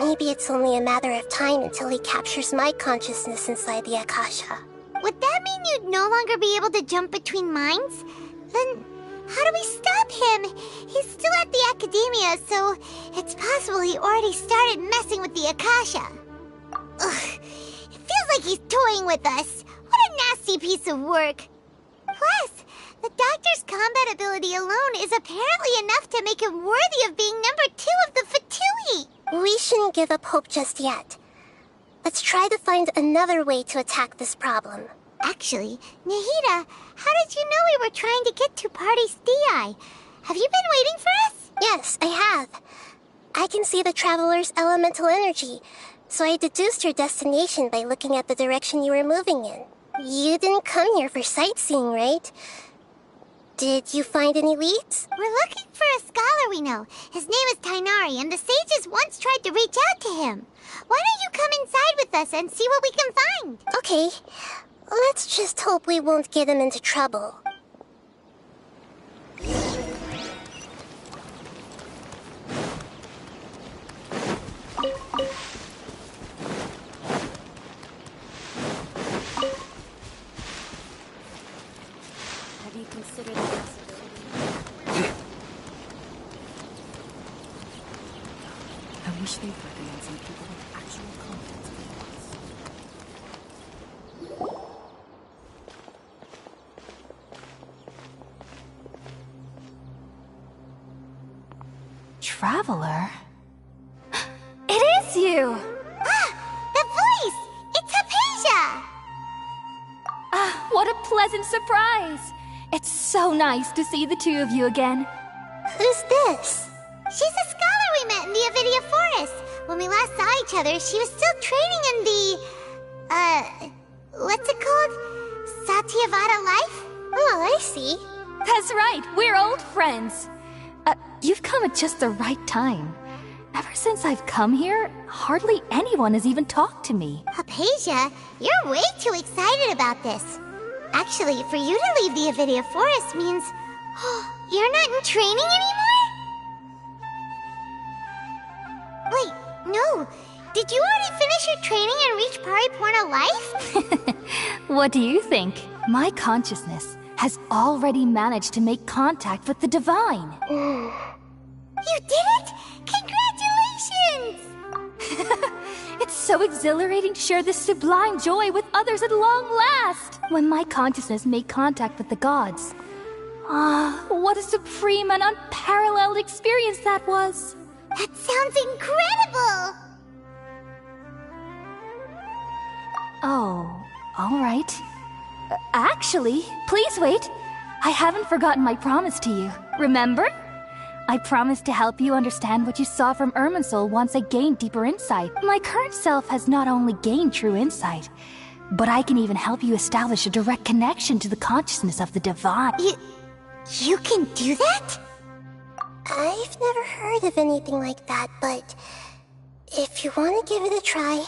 Maybe it's only a matter of time until he captures my consciousness inside the Akasha. Would that mean you'd no longer be able to jump between minds? Then how do we stop him? He's still at the Academia, so it's possible he already started messing with the Akasha. Ugh, it feels like he's toying with us. What a nasty piece of work. Plus, the Doctor's combat ability alone is apparently enough to make him worthy of being number 2 of the Fatui. We shouldn't give up hope just yet. Let's try to find another way to attack this problem. Actually, Nahida, how did you know we were trying to get to Pardis Di? Have you been waiting for us? Yes, I have. I can see the Traveler's elemental energy, so I deduced your destination by looking at the direction you were moving in. You didn't come here for sightseeing, right? Did you find any leads? We're looking for a scholar we know. His name is Tainari, and the sages once tried to reach out to him. Why don't you come inside with us and see what we can find? Okay. Let's just hope we won't get him into trouble. Have you considered the possibility? I wish they'd recommend some people with actual competence for once. traveler? It is you! Ah! The voice! It's Hypatia! Ah, what a pleasant surprise! It's so nice to see the two of you again. Who's this? She's a scholar we met in the Avidia Forest. When we last saw each other, she was still training in the... what's it called? Satyavada life? Oh, I see. That's right, we're old friends. You've come at just the right time. Ever since I've come here, hardly anyone has even talked to me. Hypatia, you're way too excited about this. Actually, for you to leave the Avidia Forest means... you're not in training anymore? Wait, no. Did you already finish your training and reach Pariporna life? What do you think? My consciousness has already managed to make contact with the divine. You did it! Congratulations! It's so exhilarating to share this sublime joy with others at long last! When my consciousness made contact with the gods. Ah, what a supreme and unparalleled experience that was! That sounds incredible! Oh, all right. Actually, please wait. I haven't forgotten my promise to you. Remember? I promised to help you understand what you saw from Irminsul once I gained deeper insight. My current self has not only gained true insight, but I can even help you establish a direct connection to the consciousness of the divine. You can do that? I've never heard of anything like that, but if you want to give it a try,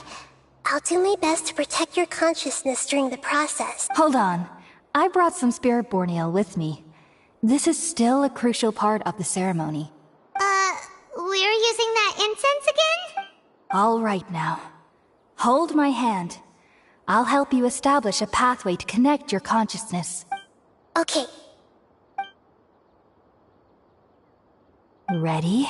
I'll do my best to protect your consciousness during the process. Hold on. I brought some spirit borneal with me. This is still a crucial part of the ceremony. We're using that incense again? All right now. Hold my hand. I'll help you establish a pathway to connect your consciousness. Okay. Ready?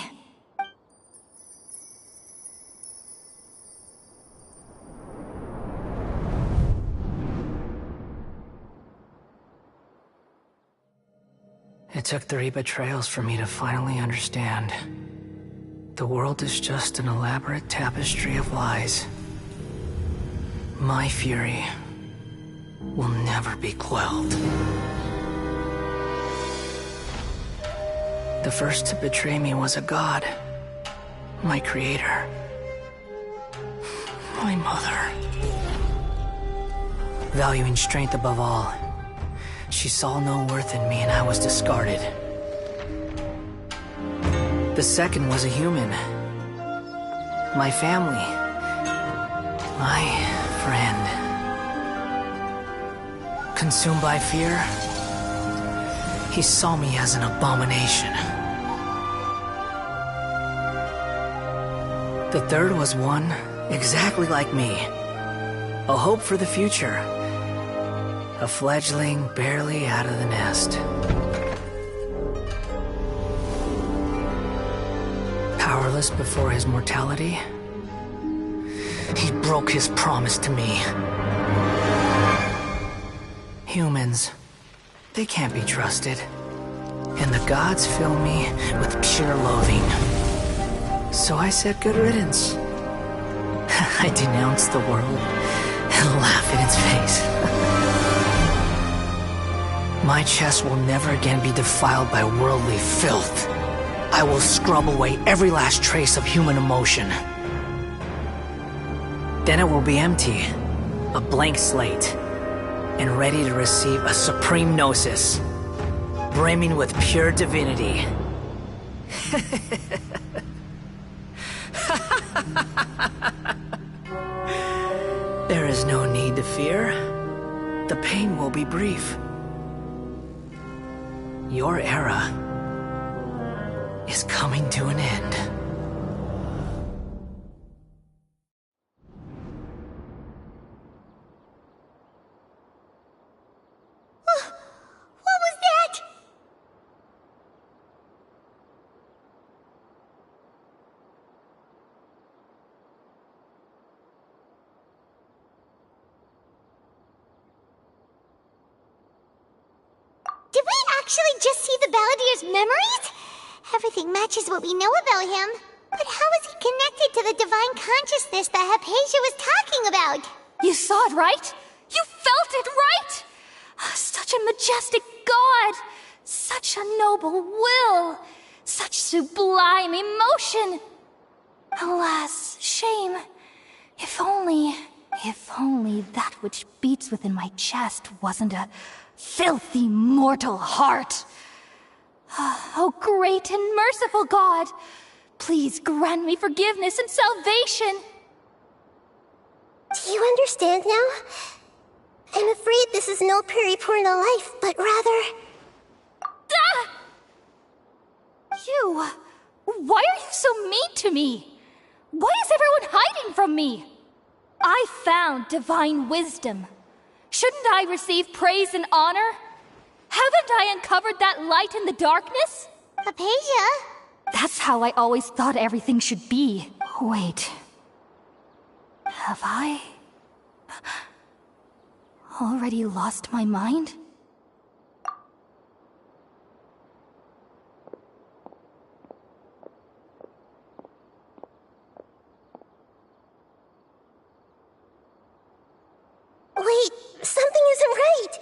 It took 3 betrayals for me to finally understand. The world is just an elaborate tapestry of lies. My fury will never be quelled. The first to betray me was a god. My creator. My mother. Valuing strength above all, she saw no worth in me and I was discarded. The second was a human. My family. My friend. Consumed by fear, he saw me as an abomination. The third was one exactly like me. A hope for the future. A fledgling barely out of the nest. Powerless before his mortality, he broke his promise to me. Humans, they can't be trusted. And the gods fill me with pure loathing. So I said good riddance. I denounced the world and laughed in its face. My chest will never again be defiled by worldly filth. I will scrub away every last trace of human emotion. Then it will be empty, a blank slate, and ready to receive a supreme gnosis, brimming with pure divinity. There is no need to fear. The pain will be brief. Your era is coming to an end. What was that? Did we actually just see the Balladeer's memories? Everything matches what we know about him. But how is he connected to the divine consciousness that Hypatia was talking about? You saw it, right? You felt it, right? Such a majestic god! Such a noble will! Such sublime emotion! Alas, shame. If only that which beats within my chest wasn't a filthy mortal heart. Oh, great and merciful God! Please grant me forgiveness and salvation! Do you understand now? I'm afraid this is no periporno life, but rather... Ah! You... Why are you so mean to me? Why is everyone hiding from me? I found divine wisdom. Shouldn't I receive praise and honor? Haven't I uncovered that light in the darkness? Hypatia? That's how I always thought everything should be. Wait. Have I... already lost my mind? Wait, something isn't right!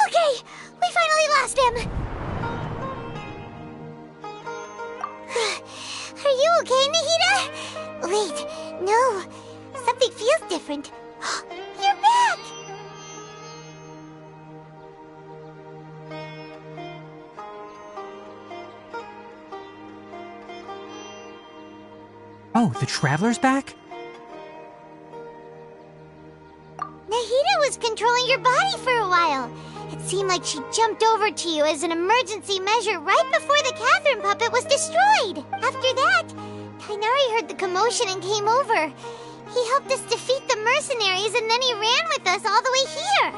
Okay, we finally lost him! Are you okay, Nahida? Wait, no. Something feels different. You're back! Oh, the Traveler's back? Nahida was controlling your body for a while. It seemed like she jumped over to you as an emergency measure right before the Catherine puppet was destroyed. After that, Tainari heard the commotion and came over. He helped us defeat the mercenaries and then he ran with us all the way here.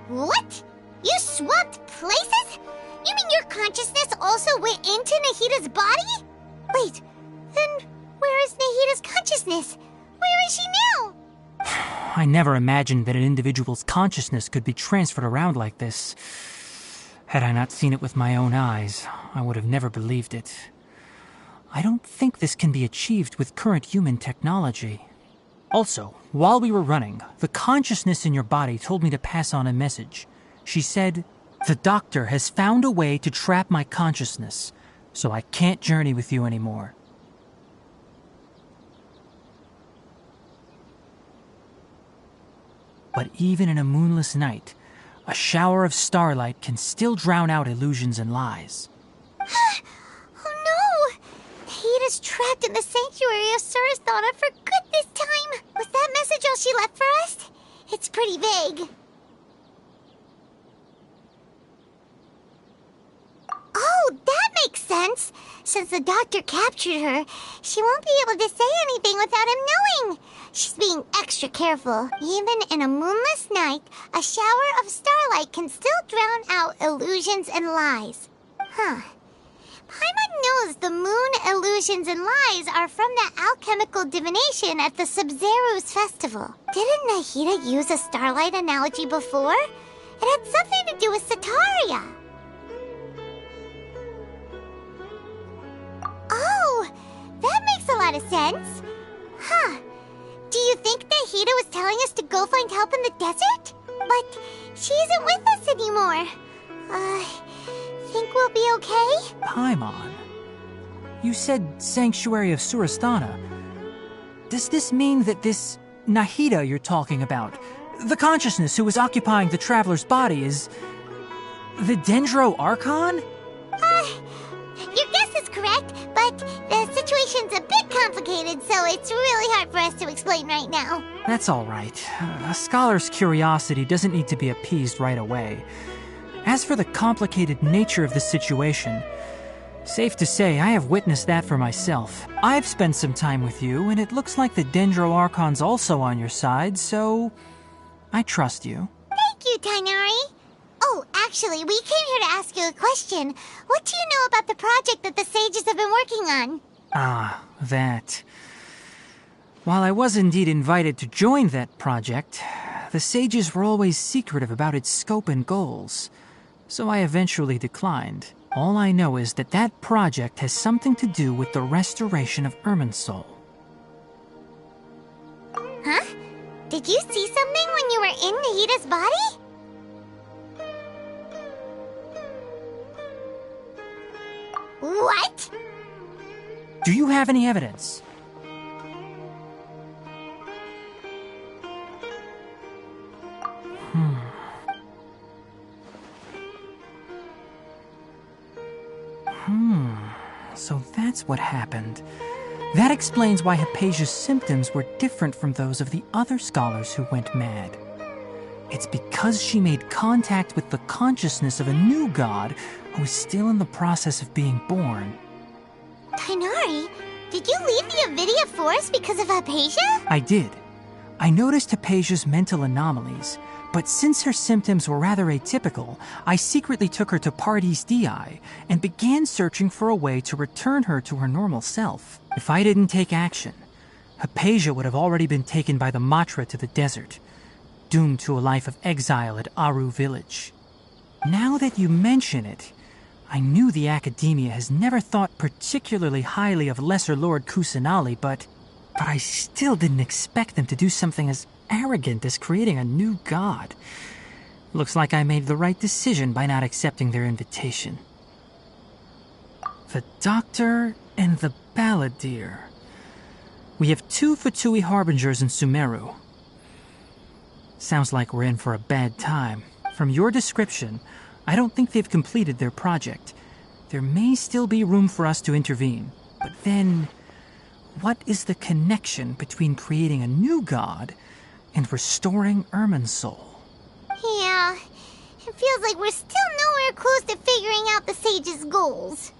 What? You swapped places? You mean your consciousness also went into Nahida's body? Wait, then where is Nahida's consciousness? Where is she now? I never imagined that an individual's consciousness could be transferred around like this. Had I not seen it with my own eyes, I would have never believed it. I don't think this can be achieved with current human technology. Also, while we were running, the consciousness in your body told me to pass on a message. She said, "The doctor has found a way to trap my consciousness, so I can't journey with you anymore." But even in a moonless night, a shower of starlight can still drown out illusions and lies. Oh no! Nahida's trapped in the sanctuary of Surazthana for good this time! Was that message all she left for us? It's pretty vague. Oh, that makes sense! Since the doctor captured her, she won't be able to say anything without him knowing. She's being extra careful. Even in a moonless night, a shower of starlight can still drown out illusions and lies. Huh. Paimon knows the moon illusions and lies are from that alchemical divination at the Sub-Zero's festival. Didn't Nahida use a starlight analogy before? It had something to do with Sataria. Oh, that makes a lot of sense. Huh. Do you think Nahida was telling us to go find help in the desert? But she isn't with us anymore. Think we'll be okay? Paimon, you said Sanctuary of Surasthana. Does this mean that this Nahida you're talking about, the consciousness who was occupying the traveler's body, is the Dendro Archon? Your guess is correct, but the situation's a bit complicated, so it's really hard for us to explain right now. That's all right. A scholar's curiosity doesn't need to be appeased right away. As for the complicated nature of the situation, safe to say I have witnessed that for myself. I've spent some time with you, and it looks like the Dendro Archon's also on your side, so I trust you. Thank you, Tainari. Oh, actually, we came here to ask you a question. What do you know about the project that the sages have been working on? Ah, that. While I was indeed invited to join that project, the sages were always secretive about its scope and goals, so I eventually declined. All I know is that that project has something to do with the restoration of Irminsul. Huh? Did you see something when you were in Nahida's body? What? Do you have any evidence? So that's what happened. That explains why Hypatia's symptoms were different from those of the other scholars who went mad. It's because she made contact with the consciousness of a new god who is still in the process of being born. Tainari, did you leave the Avidia Forest because of Hypatia? I did. I noticed Hypatia's mental anomalies, but since her symptoms were rather atypical, I secretly took her to Pardes Di and began searching for a way to return her to her normal self. If I didn't take action, Hypatia would have already been taken by the Matra to the desert, doomed to a life of exile at Aru village. Now that you mention it, I knew the Academia has never thought particularly highly of Lesser Lord Kusanali, but I still didn't expect them to do something as arrogant as creating a new god. Looks like I made the right decision by not accepting their invitation. The Doctor and the Balladeer. We have 2 Fatui Harbingers in Sumeru. Sounds like we're in for a bad time. From your description, I don't think they've completed their project. There may still be room for us to intervene. But then, what is the connection between creating a new god and restoring Irminsul? Yeah, it feels like we're still nowhere close to figuring out the sage's goals.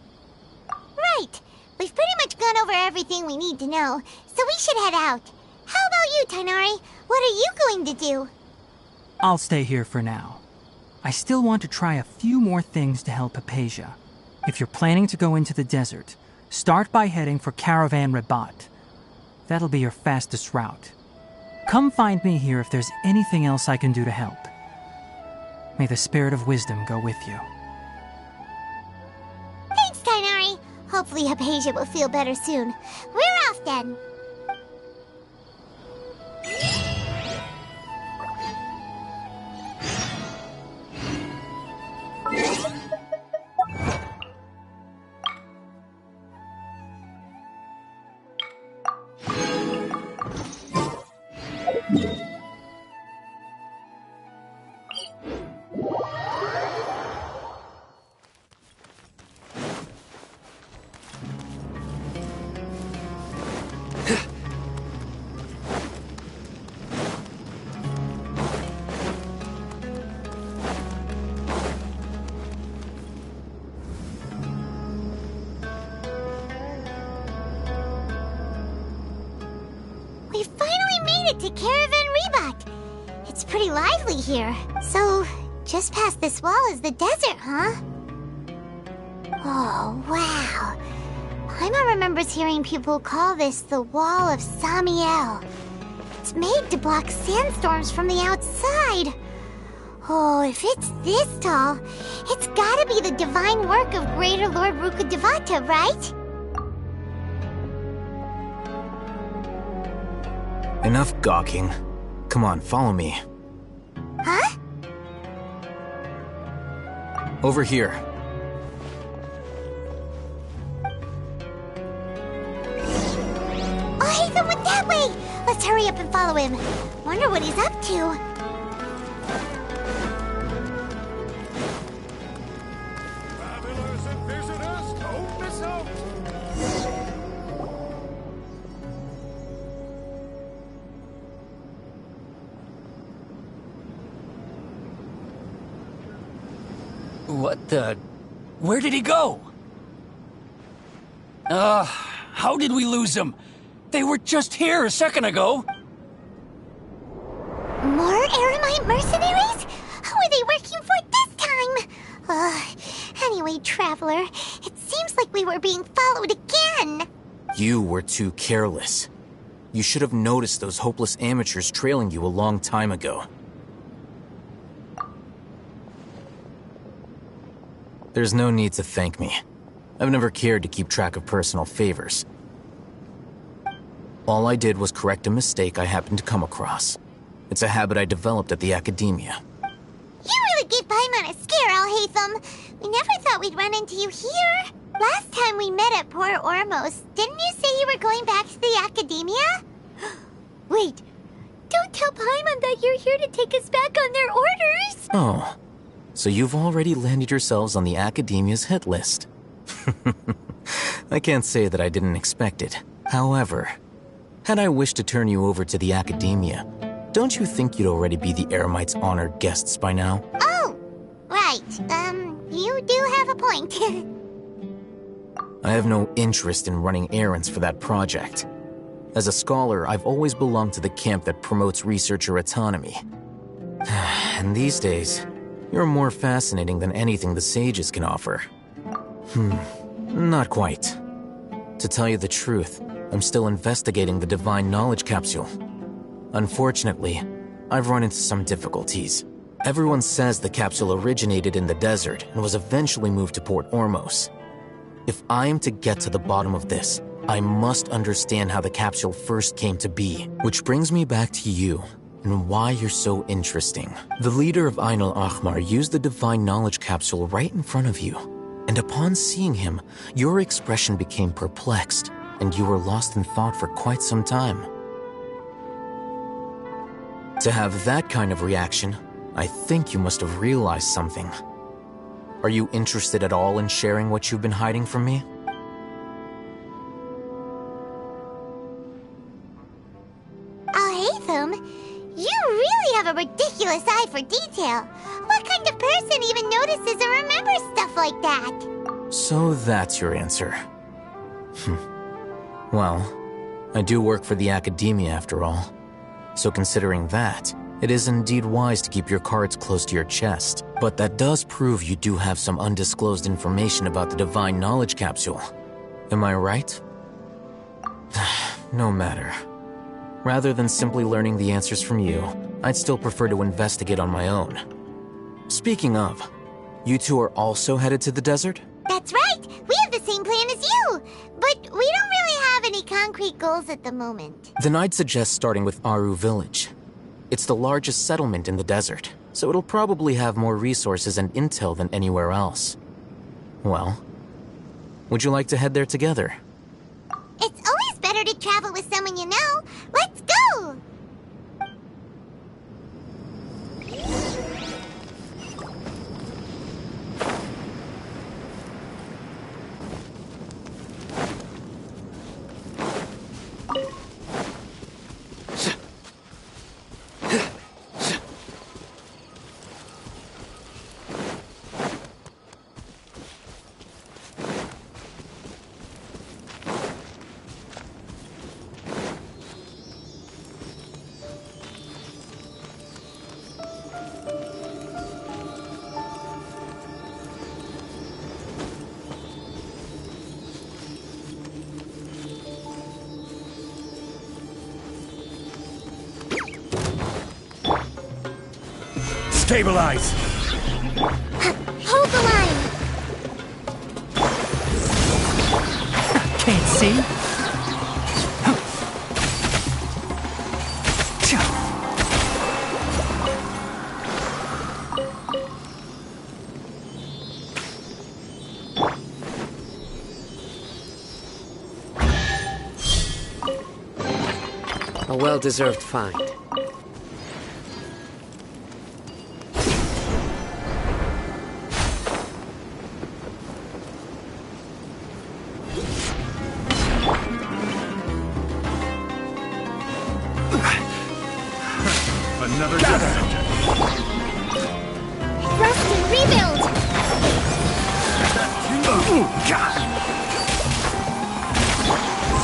Right, we've pretty much gone over everything we need to know, so we should head out. How about you, Tainari? What are you going to do? I'll stay here for now. I still want to try a few more things to help Hypatia. If you're planning to go into the desert, start by heading for Caravan Rabat. That'll be your fastest route. Come find me here if there's anything else I can do to help. May the spirit of wisdom go with you. Thanks, Tainari. Hopefully Hypatia will feel better soon. We're off then. made it to Caravan Rebut. It's pretty lively here. So, just past this wall is the desert, huh? Oh, wow. Paimon remembers hearing people call this the Wall of Samiel. It's made to block sandstorms from the outside. Oh, if it's this tall, it's gotta be the divine work of Greater Lord Rukkhadevata, right? Enough gawking. Come on, follow me. Huh? Over here. Oh, Hatham went that way! Let's hurry up and follow him. Wonder what he's up to. Travelers and visitors, don't miss out! What the... Where did he go? How did we lose him? They were just here a second ago. More Eremite mercenaries? Who are they working for this time? Anyway, Traveler, it seems like we were being followed again. You were too careless. You should have noticed those hopeless amateurs trailing you a long time ago. There's no need to thank me. I've never cared to keep track of personal favors. All I did was correct a mistake I happened to come across. It's a habit I developed at the academia. You really gave Paimon a scare, Alhaitham. We never thought we'd run into you here. Last time we met at Port Ormos, didn't you say you were going back to the academia? Wait, don't tell Paimon that you're here to take us back on their orders. Oh, so you've already landed yourselves on the academia's hit list. I can't say that I didn't expect it. However, had I wished to turn you over to the academia, don't you think you'd already be the Eremites' honored guests by now? Oh, right. You do have a point. I have no interest in running errands for that project. As a scholar, I've always belonged to the camp that promotes researcher autonomy. And these days, you're more fascinating than anything the sages can offer. Not quite. To tell you the truth, I'm still investigating the Divine Knowledge Capsule. Unfortunately, I've run into some difficulties. Everyone says the capsule originated in the desert and was eventually moved to Port Ormos. If I am to get to the bottom of this, I must understand how the capsule first came to be. Which brings me back to you, and why you're so interesting. The leader of Ain al-Ahmar used the Divine Knowledge Capsule right in front of you. And upon seeing him, your expression became perplexed, and you were lost in thought for quite some time. To have that kind of reaction, I think you must have realized something. Are you interested at all in sharing what you've been hiding from me? Alhaitham, you really have a ridiculous eye for detail. What kind of person even notices or remembers stuff like that? So that's your answer. Well, I do work for the academia after all. So considering that, it is indeed wise to keep your cards close to your chest. But that does prove you do have some undisclosed information about the Divine Knowledge Capsule. Am I right? No matter. Rather than simply learning the answers from you, I'd still prefer to investigate on my own. Speaking of, you two are also headed to the desert? That's right! We have the same plan as you! But we don't really have any concrete goals at the moment. Then I'd suggest starting with Aru Village. It's the largest settlement in the desert, so it'll probably have more resources and intel than anywhere else. Well, would you like to head there together? It's always better to travel with someone you know. Let's go! Stabilize! Hold the line! Can't see? A well-deserved find. Another test subject. Rest and rebuild!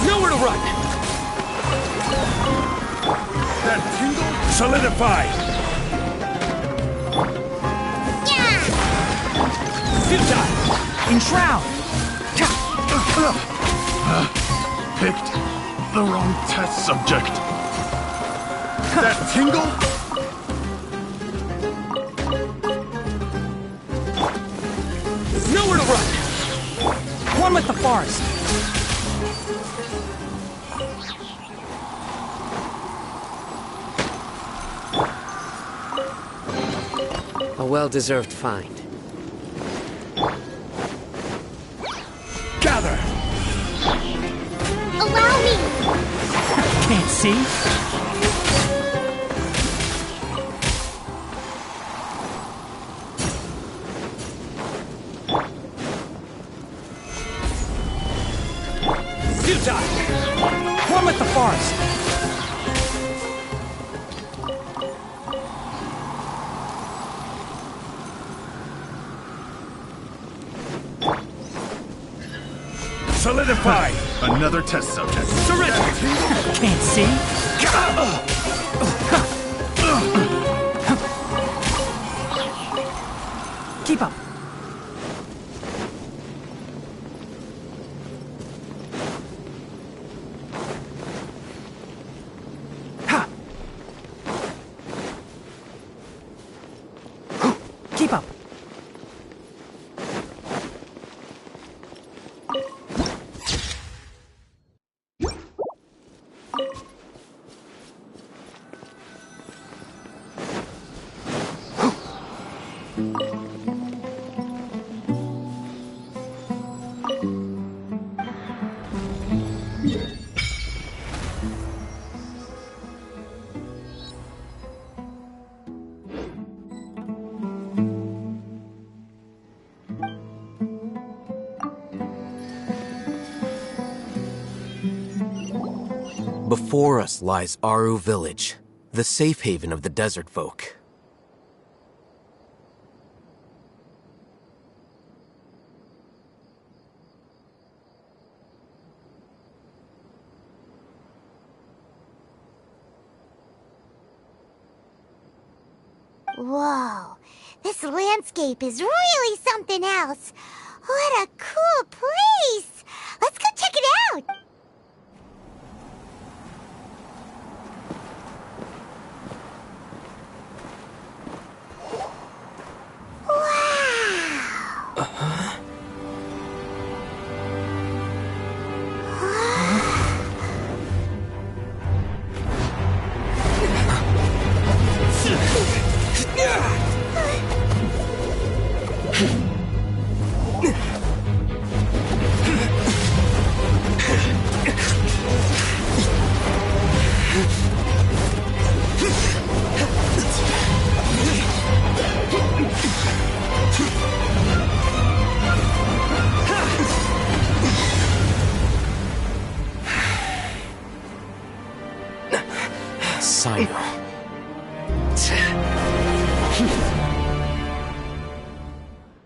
Nowhere to run! That tingle? Solidify! Futile! Enshroud! Picked the wrong test subject. That tingle? Nowhere to run! One with the forest! A well-deserved find. Gather! Allow me! Can't see? Futile! One with the forest! Solidify! Another test subject. Surrender! Can't see? Keep up. Ha! Keep up. Before us lies Aru Village, the safe haven of the desert folk. Whoa, this landscape is really something else. What a cool place! Let's go check it out!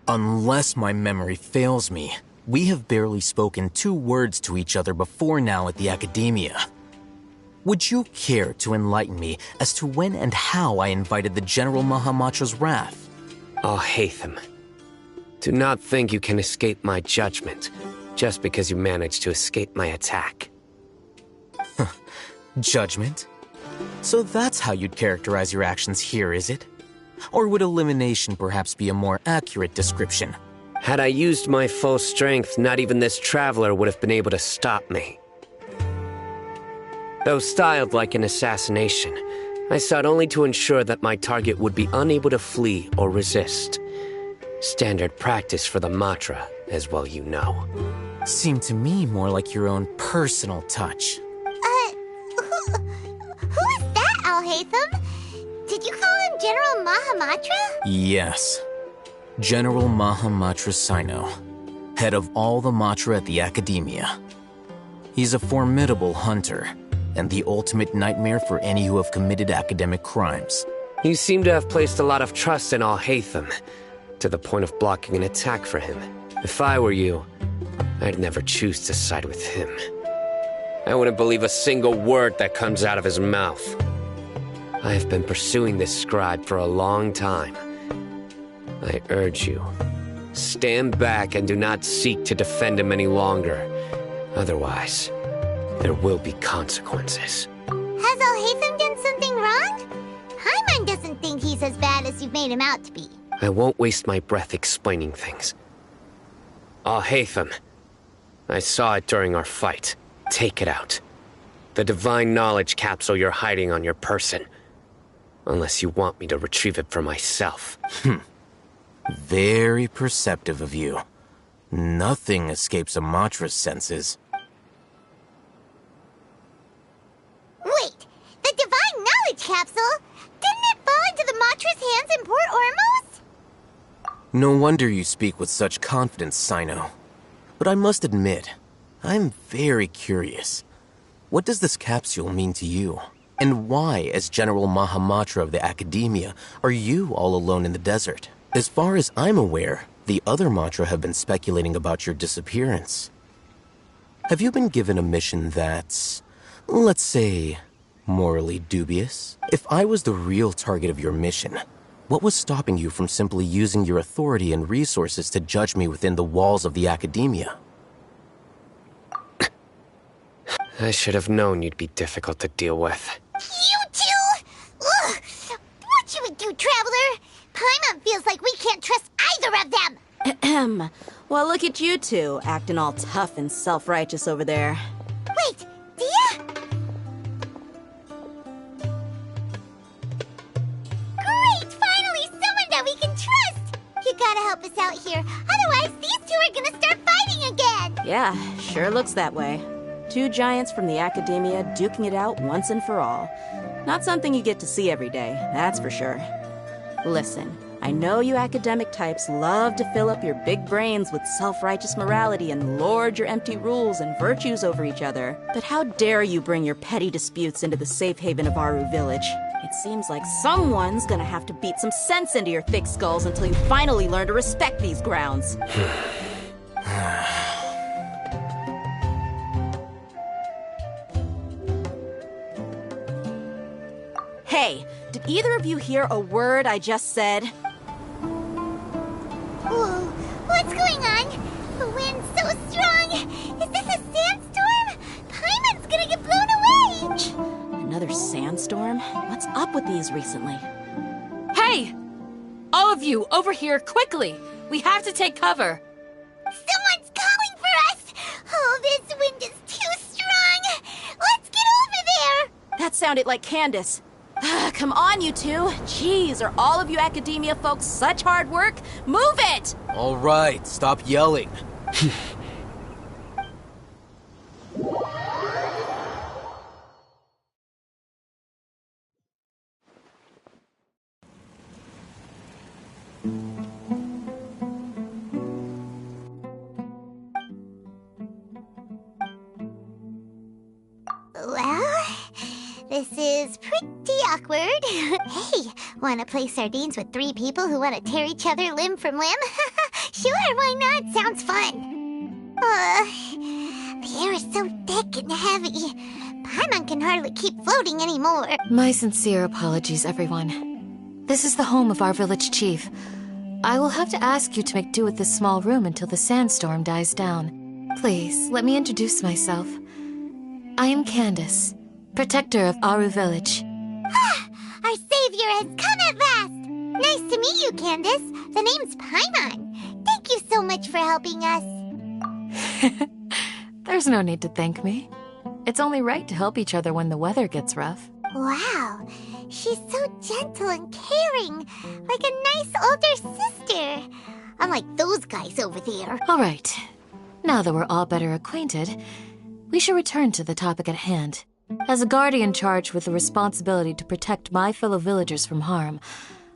Unless my memory fails me, we have barely spoken 2 words to each other before now at the Academia. Would you care to enlighten me as to when and how I invited the General Mahamatra's wrath? Oh, Hatham. Do not think you can escape my judgment, just because you managed to escape my attack. Judgment? So that's how you'd characterize your actions here, is it? Or would elimination perhaps be a more accurate description? Had I used my full strength, not even this traveler would have been able to stop me. Though styled like an assassination, I sought only to ensure that my target would be unable to flee or resist. Standard practice for the Matra, as well you know. Seemed to me more like your own personal touch. Who is that, Alhaitham? Did you call him General Mahamatra? Yes. General Mahamatra Sino, head of all the Matra at the Academia. He's a formidable hunter, and the ultimate nightmare for any who have committed academic crimes. You seem to have placed a lot of trust in Alhaitham, to the point of blocking an attack for him. If I were you, I'd never choose to side with him. I wouldn't believe a single word that comes out of his mouth. I have been pursuing this scribe for a long time. I urge you, stand back and do not seek to defend him any longer. Otherwise, there will be consequences. Has Alhaitham done something wrong? Paimon doesn't think he's as bad as you've made him out to be. I won't waste my breath explaining things. Alhaitham, I saw it during our fight. Take it out. The divine knowledge capsule you're hiding on your person. Unless you want me to retrieve it for myself. Very perceptive of you. Nothing escapes a Matra's senses. Wait! The divine knowledge capsule? Didn't it fall into the Matra's hands in Port Ormos? No wonder you speak with such confidence, Sino. But I must admit, I'm very curious. What does this capsule mean to you? And why, as General Mahamatra of the Academia, are you all alone in the desert? As far as I'm aware, the other Matra have been speculating about your disappearance. Have you been given a mission that's, let's say, morally dubious? If I was the real target of your mission, what was stopping you from simply using your authority and resources to judge me within the walls of the Academia? I should have known you'd be difficult to deal with. You two! Ugh! What you would do, Traveler? Paimon feels like we can't trust either of them! Ahem. Well, look at you two, acting all tough and self-righteous over there. Wait, Dia? Great! Finally, someone that we can trust! You gotta help us out here, otherwise these two are gonna start fighting again! Yeah, sure looks that way. Two giants from the Academia duking it out once and for all. Not something you get to see every day, that's for sure. Listen, I know you academic types love to fill up your big brains with self-righteous morality and lord your empty rules and virtues over each other. But how dare you bring your petty disputes into the safe haven of Aru Village? It seems like someone's gonna have to beat some sense into your thick skulls until you finally learn to respect these grounds. Hey, did either of you hear a word I just said? Whoa, what's going on? The wind's so strong! Is this a sandstorm? Paimon's gonna get blown away! Another sandstorm? What's up with these recently? Hey! All of you, over here, quickly! We have to take cover! Someone's calling for us! Oh, this wind is too strong! Let's get over there! That sounded like Candace. Come on, you two. Jeez, are all of you Academia folks such hard work? Move it! All right, stop yelling. Well, this is pretty awkward. Hey, wanna play sardines with three people who want to tear each other limb from limb? Sure, why not? Sounds fun. The air is so thick and heavy. Paimon can hardly keep floating anymore. My sincere apologies, everyone. This is the home of our village chief. I will have to ask you to make do with this small room until the sandstorm dies down. Please, let me introduce myself. I am Candace, protector of Aru Village. Our savior has come at last! Nice to meet you, Candace. The name's Paimon. Thank you so much for helping us. There's no need to thank me. It's only right to help each other when the weather gets rough. Wow, she's so gentle and caring, like a nice older sister. Unlike those guys over there. All right. Now that we're all better acquainted, we should return to the topic at hand. As a guardian charged with the responsibility to protect my fellow villagers from harm,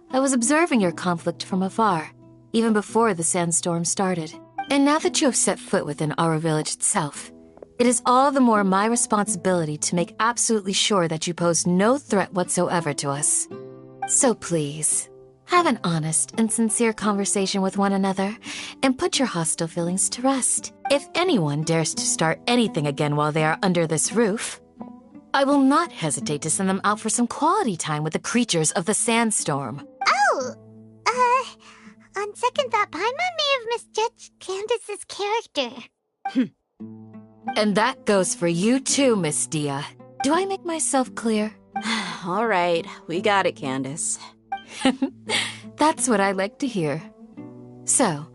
I was observing your conflict from afar, even before the sandstorm started. And now that you have set foot within our village itself, it is all the more my responsibility to make absolutely sure that you pose no threat whatsoever to us. So please, have an honest and sincere conversation with one another, and put your hostile feelings to rest. If anyone dares to start anything again while they are under this roof, I will not hesitate to send them out for some quality time with the creatures of the sandstorm. Oh, on second thought, Paimon may have misjudged Candace's character. And that goes for you too, Miss Dia. Do I make myself clear? All right, we got it, Candace. That's what I like to hear. So,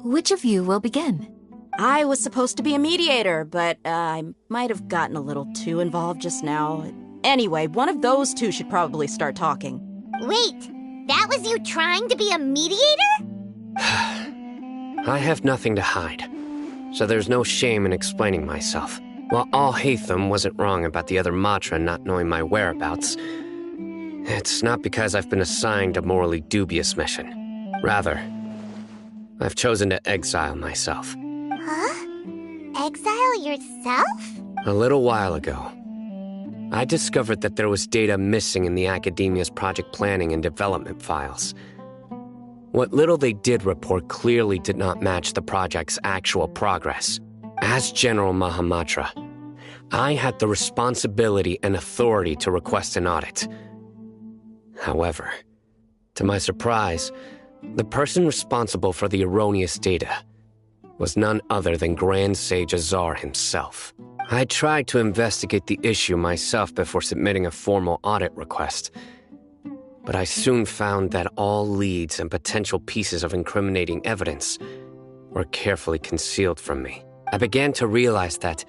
which of you will begin? I was supposed to be a mediator, but I might have gotten a little too involved just now. Anyway, one of those two should probably start talking. Wait, that was you trying to be a mediator? I have nothing to hide, so there's no shame in explaining myself. While Al-Haytham wasn't wrong about the other Matra not knowing my whereabouts, it's not because I've been assigned a morally dubious mission. Rather, I've chosen to exile myself. Huh? Exile yourself? A little while ago, I discovered that there was data missing in the Academia's project planning and development files. What little they did report clearly did not match the project's actual progress. As General Mahamatra, I had the responsibility and authority to request an audit. However, to my surprise, the person responsible for the erroneous data was none other than Grand Sage Azar himself. I tried to investigate the issue myself before submitting a formal audit request, but I soon found that all leads and potential pieces of incriminating evidence were carefully concealed from me. I began to realize that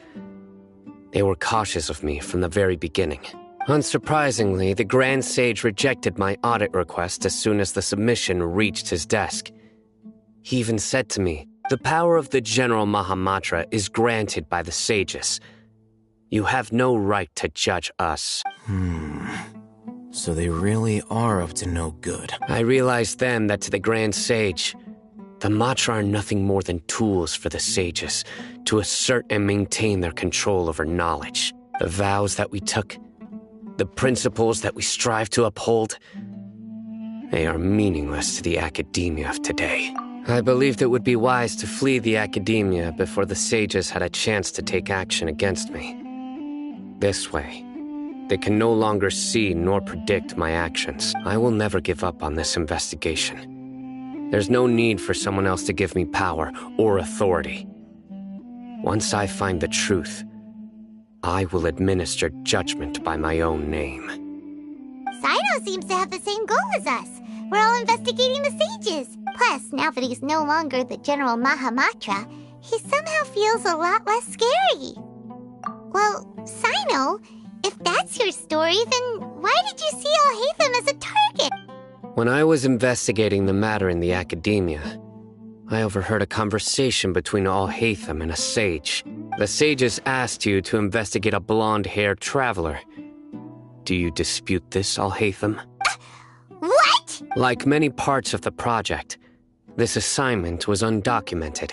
they were cautious of me from the very beginning. Unsurprisingly, the Grand Sage rejected my audit request as soon as the submission reached his desk. He even said to me, "The power of the General Mahamatra is granted by the sages. You have no right to judge us." So they really are up to no good. I realized then that to the Grand Sage, the Matra are nothing more than tools for the sages to assert and maintain their control over knowledge. The vows that we took, the principles that we strive to uphold, they are meaningless to the academia of today. I believed it would be wise to flee the academia before the sages had a chance to take action against me. This way, they can no longer see nor predict my actions. I will never give up on this investigation. There's no need for someone else to give me power or authority. Once I find the truth, I will administer judgment by my own name. Sino seems to have the same goal as us. We're all investigating the sages. Plus, now that he's no longer the General Mahamatra, he somehow feels a lot less scary. Well, Sino, if that's your story, then why did you see Al-Haytham as a target? When I was investigating the matter in the academia, I overheard a conversation between Al-Haytham and a sage. The sages asked you to investigate a blonde-haired traveler. Do you dispute this, Al-Haytham? What? Like many parts of the project, this assignment was undocumented.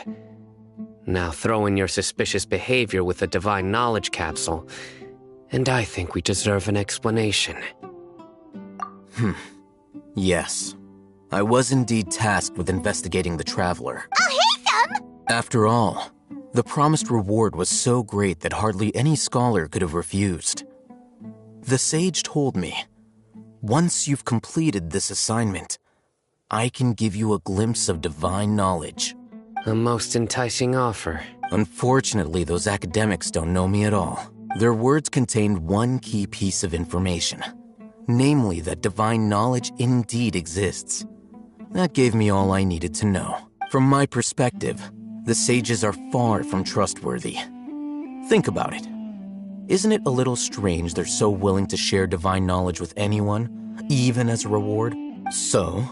Now throw in your suspicious behavior with the Divine Knowledge Capsule, and I think we deserve an explanation. Yes. I was indeed tasked with investigating the traveler. Al-Haytham! After all, the promised reward was so great that hardly any scholar could have refused. The sage told me, once you've completed this assignment, I can give you a glimpse of divine knowledge. A most enticing offer. Unfortunately, those academics don't know me at all. Their words contained one key piece of information. namely that divine knowledge indeed exists. That gave me all I needed to know. From my perspective, the sages are far from trustworthy. Think about it. Isn't it a little strange they're so willing to share divine knowledge with anyone, even as a reward? So,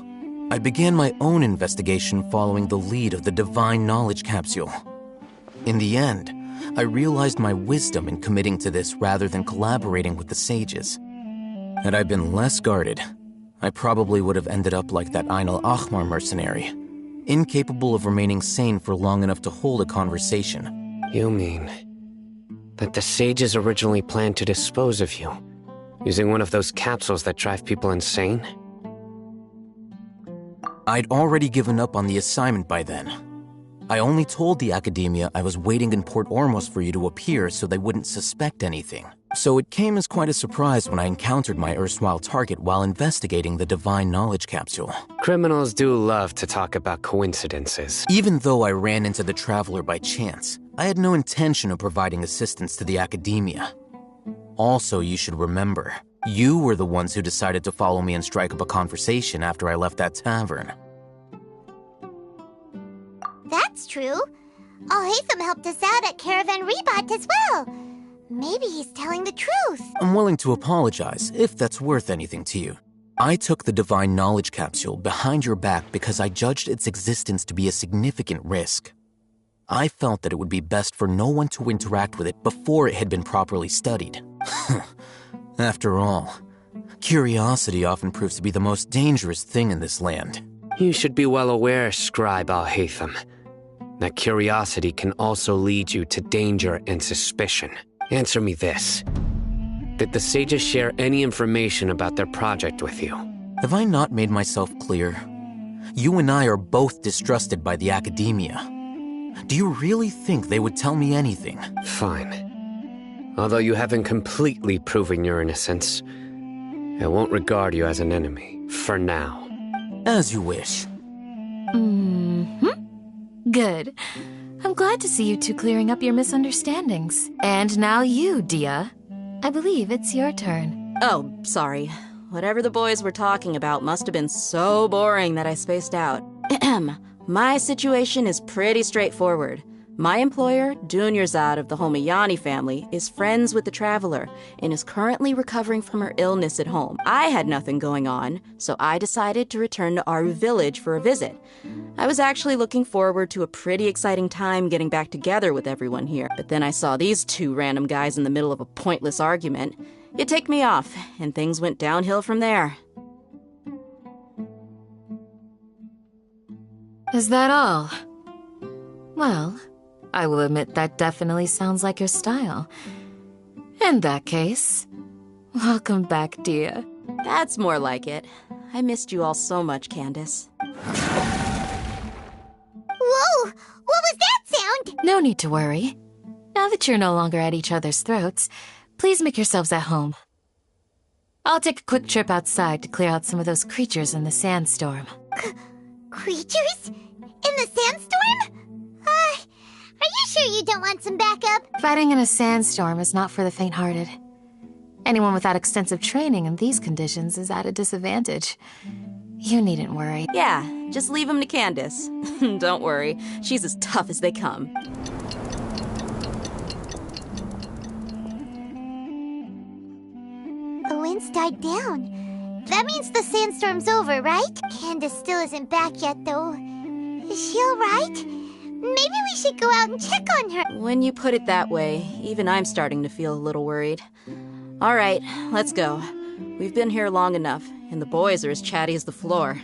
I began my own investigation following the lead of the divine knowledge capsule. In the end, I realized my wisdom in committing to this rather than collaborating with the sages. Had I been less guarded, I probably would have ended up like that Ain al-Ahmar mercenary, incapable of remaining sane for long enough to hold a conversation. You mean that the sages originally planned to dispose of you, using one of those capsules that drive people insane? I'd already given up on the assignment by then. I only told the Academia I was waiting in Port Ormos for you to appear so they wouldn't suspect anything. So it came as quite a surprise when I encountered my erstwhile target while investigating the Divine Knowledge Capsule. Criminals do love to talk about coincidences. Even though I ran into the Traveler by chance, I had no intention of providing assistance to the Academia. Also, you should remember, you were the ones who decided to follow me and strike up a conversation after I left that tavern. That's true. Al-Haytham helped us out at Caravan Rebat as well. Maybe he's telling the truth. I'm willing to apologize, if that's worth anything to you. I took the Divine Knowledge Capsule behind your back because I judged its existence to be a significant risk. I felt that it would be best for no one to interact with it before it had been properly studied. After all, curiosity often proves to be the most dangerous thing in this land. You should be well aware, Scribe Al-Haytham, that curiosity can also lead you to danger and suspicion. Answer me this. Did the sages share any information about their project with you? Have I not made myself clear? You and I are both distrusted by the Academia. Do you really think they would tell me anything? Fine. Although you haven't completely proven your innocence, I won't regard you as an enemy, for now. As you wish. Good. I'm glad to see you two clearing up your misunderstandings. And now you, Dia. I believe it's your turn. Oh, sorry. Whatever the boys were talking about must have been so boring that I spaced out. My situation is pretty straightforward. My employer, Dunyarzad of the Homayani family, is friends with the Traveler and is currently recovering from her illness at home. I had nothing going on, so I decided to return to Aru village for a visit. I was actually looking forward to a pretty exciting time getting back together with everyone here, but then I saw these two random guys in the middle of a pointless argument. It ticked me off, and things went downhill from there. Is that all? Well, I will admit that definitely sounds like your style. In that case, welcome back, Dia. That's more like it. I missed you all so much, Candace. Whoa! What was that sound? No need to worry. Now that you're no longer at each other's throats, please make yourselves at home. I'll take a quick trip outside to clear out some of those creatures in the sandstorm. Creatures? In the sandstorm? Are you sure you don't want some backup? Fighting in a sandstorm is not for the faint-hearted. Anyone without extensive training in these conditions is at a disadvantage. You needn't worry. Yeah, just leave him to Candace. Don't worry, she's as tough as they come. The wind's died down. That means the sandstorm's over, right? Candace still isn't back yet, though. Is she alright? Maybe we should go out and check on her. When you put it that way, even I'm starting to feel a little worried. All right, let's go. We've been here long enough, and the boys are as chatty as the floor.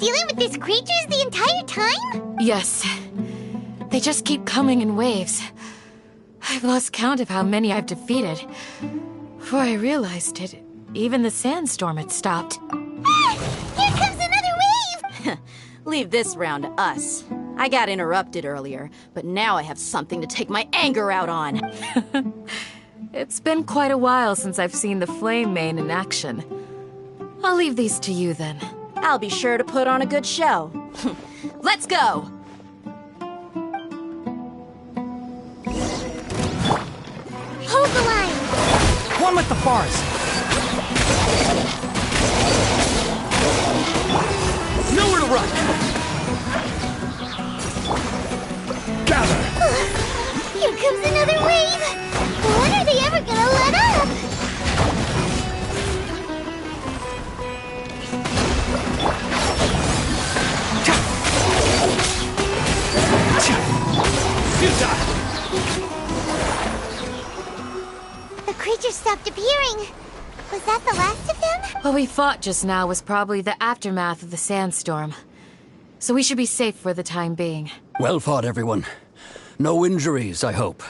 dealing with these creatures the entire time? Yes. They just keep coming in waves. I've lost count of how many I've defeated. Before I realized it, even the sandstorm had stopped. Here comes another wave! Leave this round to us. I got interrupted earlier, but now I have something to take my anger out on. It's been quite a while since I've seen the Flame Mane in action. I'll leave these to you then. I'll be sure to put on a good show. Let's go! Hold the line! One with the forest! Nowhere to run! Gather! Here comes another wave! When are they ever gonna let up? The creatures stopped appearing. Was that the last of them? What we fought just now was probably the aftermath of the sandstorm. So we should be safe for the time being. Well fought, everyone. No injuries, I hope.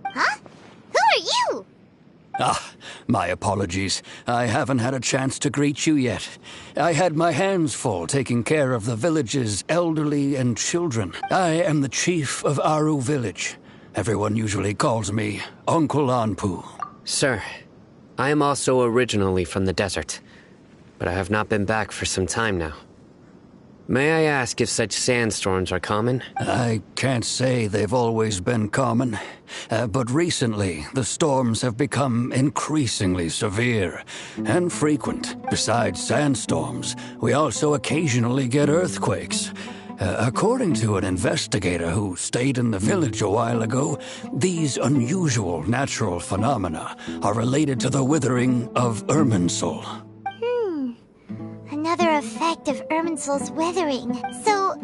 Huh? Who are you? Ah, my apologies. I haven't had a chance to greet you yet. I had my hands full taking care of the village's elderly and children. I am the chief of Aru Village. Everyone usually calls me Uncle Anpu. Sir, I am also originally from the desert, but I have not been back for some time now. May I ask if such sandstorms are common? I can't say they've always been common, but recently the storms have become increasingly severe and frequent. Besides sandstorms, we also occasionally get earthquakes. According to an investigator who stayed in the village a while ago, these unusual natural phenomena are related to the withering of Irminsul. Another effect of Irminsul's withering. So,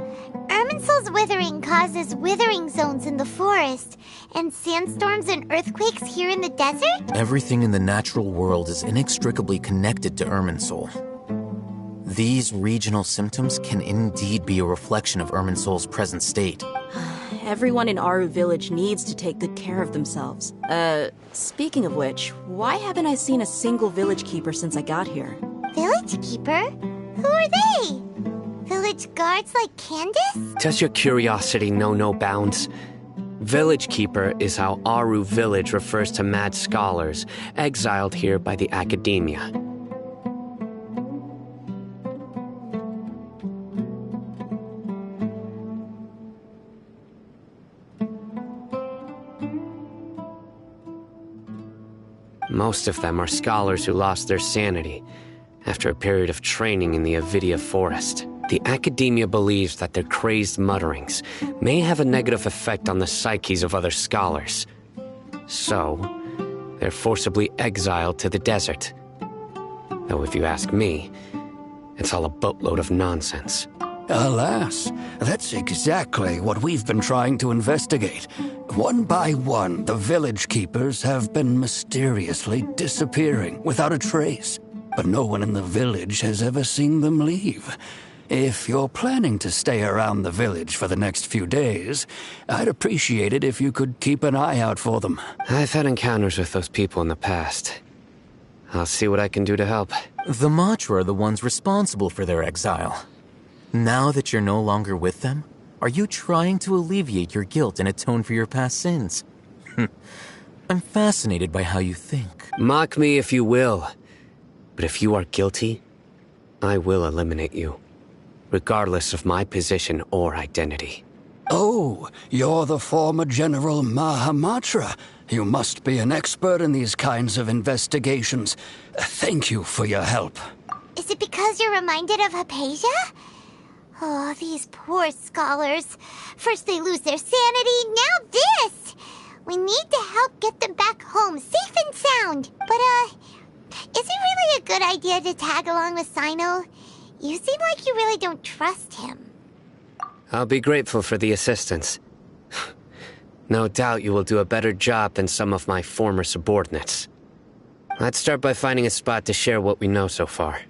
Irminsul's withering causes withering zones in the forest, and sandstorms and earthquakes here in the desert? Everything in the natural world is inextricably connected to Irminsul. These regional symptoms can indeed be a reflection of Irminsul's present state. Everyone in Aru Village needs to take good care of themselves. Speaking of which, why haven't I seen a single village keeper since I got here? Village keeper? Who are they? Village guards like Candace? Does your curiosity know no bounds? Village Keeper is how Aru Village refers to mad scholars exiled here by the academia. Most of them are scholars who lost their sanity after a period of training in the Avidia forest. The academia believes that their crazed mutterings may have a negative effect on the psyches of other scholars. So, they're forcibly exiled to the desert. Though if you ask me, it's all a boatload of nonsense. Alas, that's exactly what we've been trying to investigate. One by one, the village keepers have been mysteriously disappearing without a trace. But no one in the village has ever seen them leave. If you're planning to stay around the village for the next few days, I'd appreciate it if you could keep an eye out for them. I've had encounters with those people in the past. I'll see what I can do to help. The Matra are the ones responsible for their exile. Now that you're no longer with them, are you trying to alleviate your guilt and atone for your past sins? I'm fascinated by how you think. Mock me if you will. But if you are guilty, I will eliminate you, regardless of my position or identity. Oh, you're the former General Mahamatra. You must be an expert in these kinds of investigations. Thank you for your help. Is it because you're reminded of Hypatia? Oh, these poor scholars. First they lose their sanity, now this! We need to help get them back home, safe and sound. But, is it really a good idea to tag along with Sino? You seem like you really don't trust him. I'll be grateful for the assistance. No doubt you will do a better job than some of my former subordinates. Let's start by finding a spot to share what we know so far.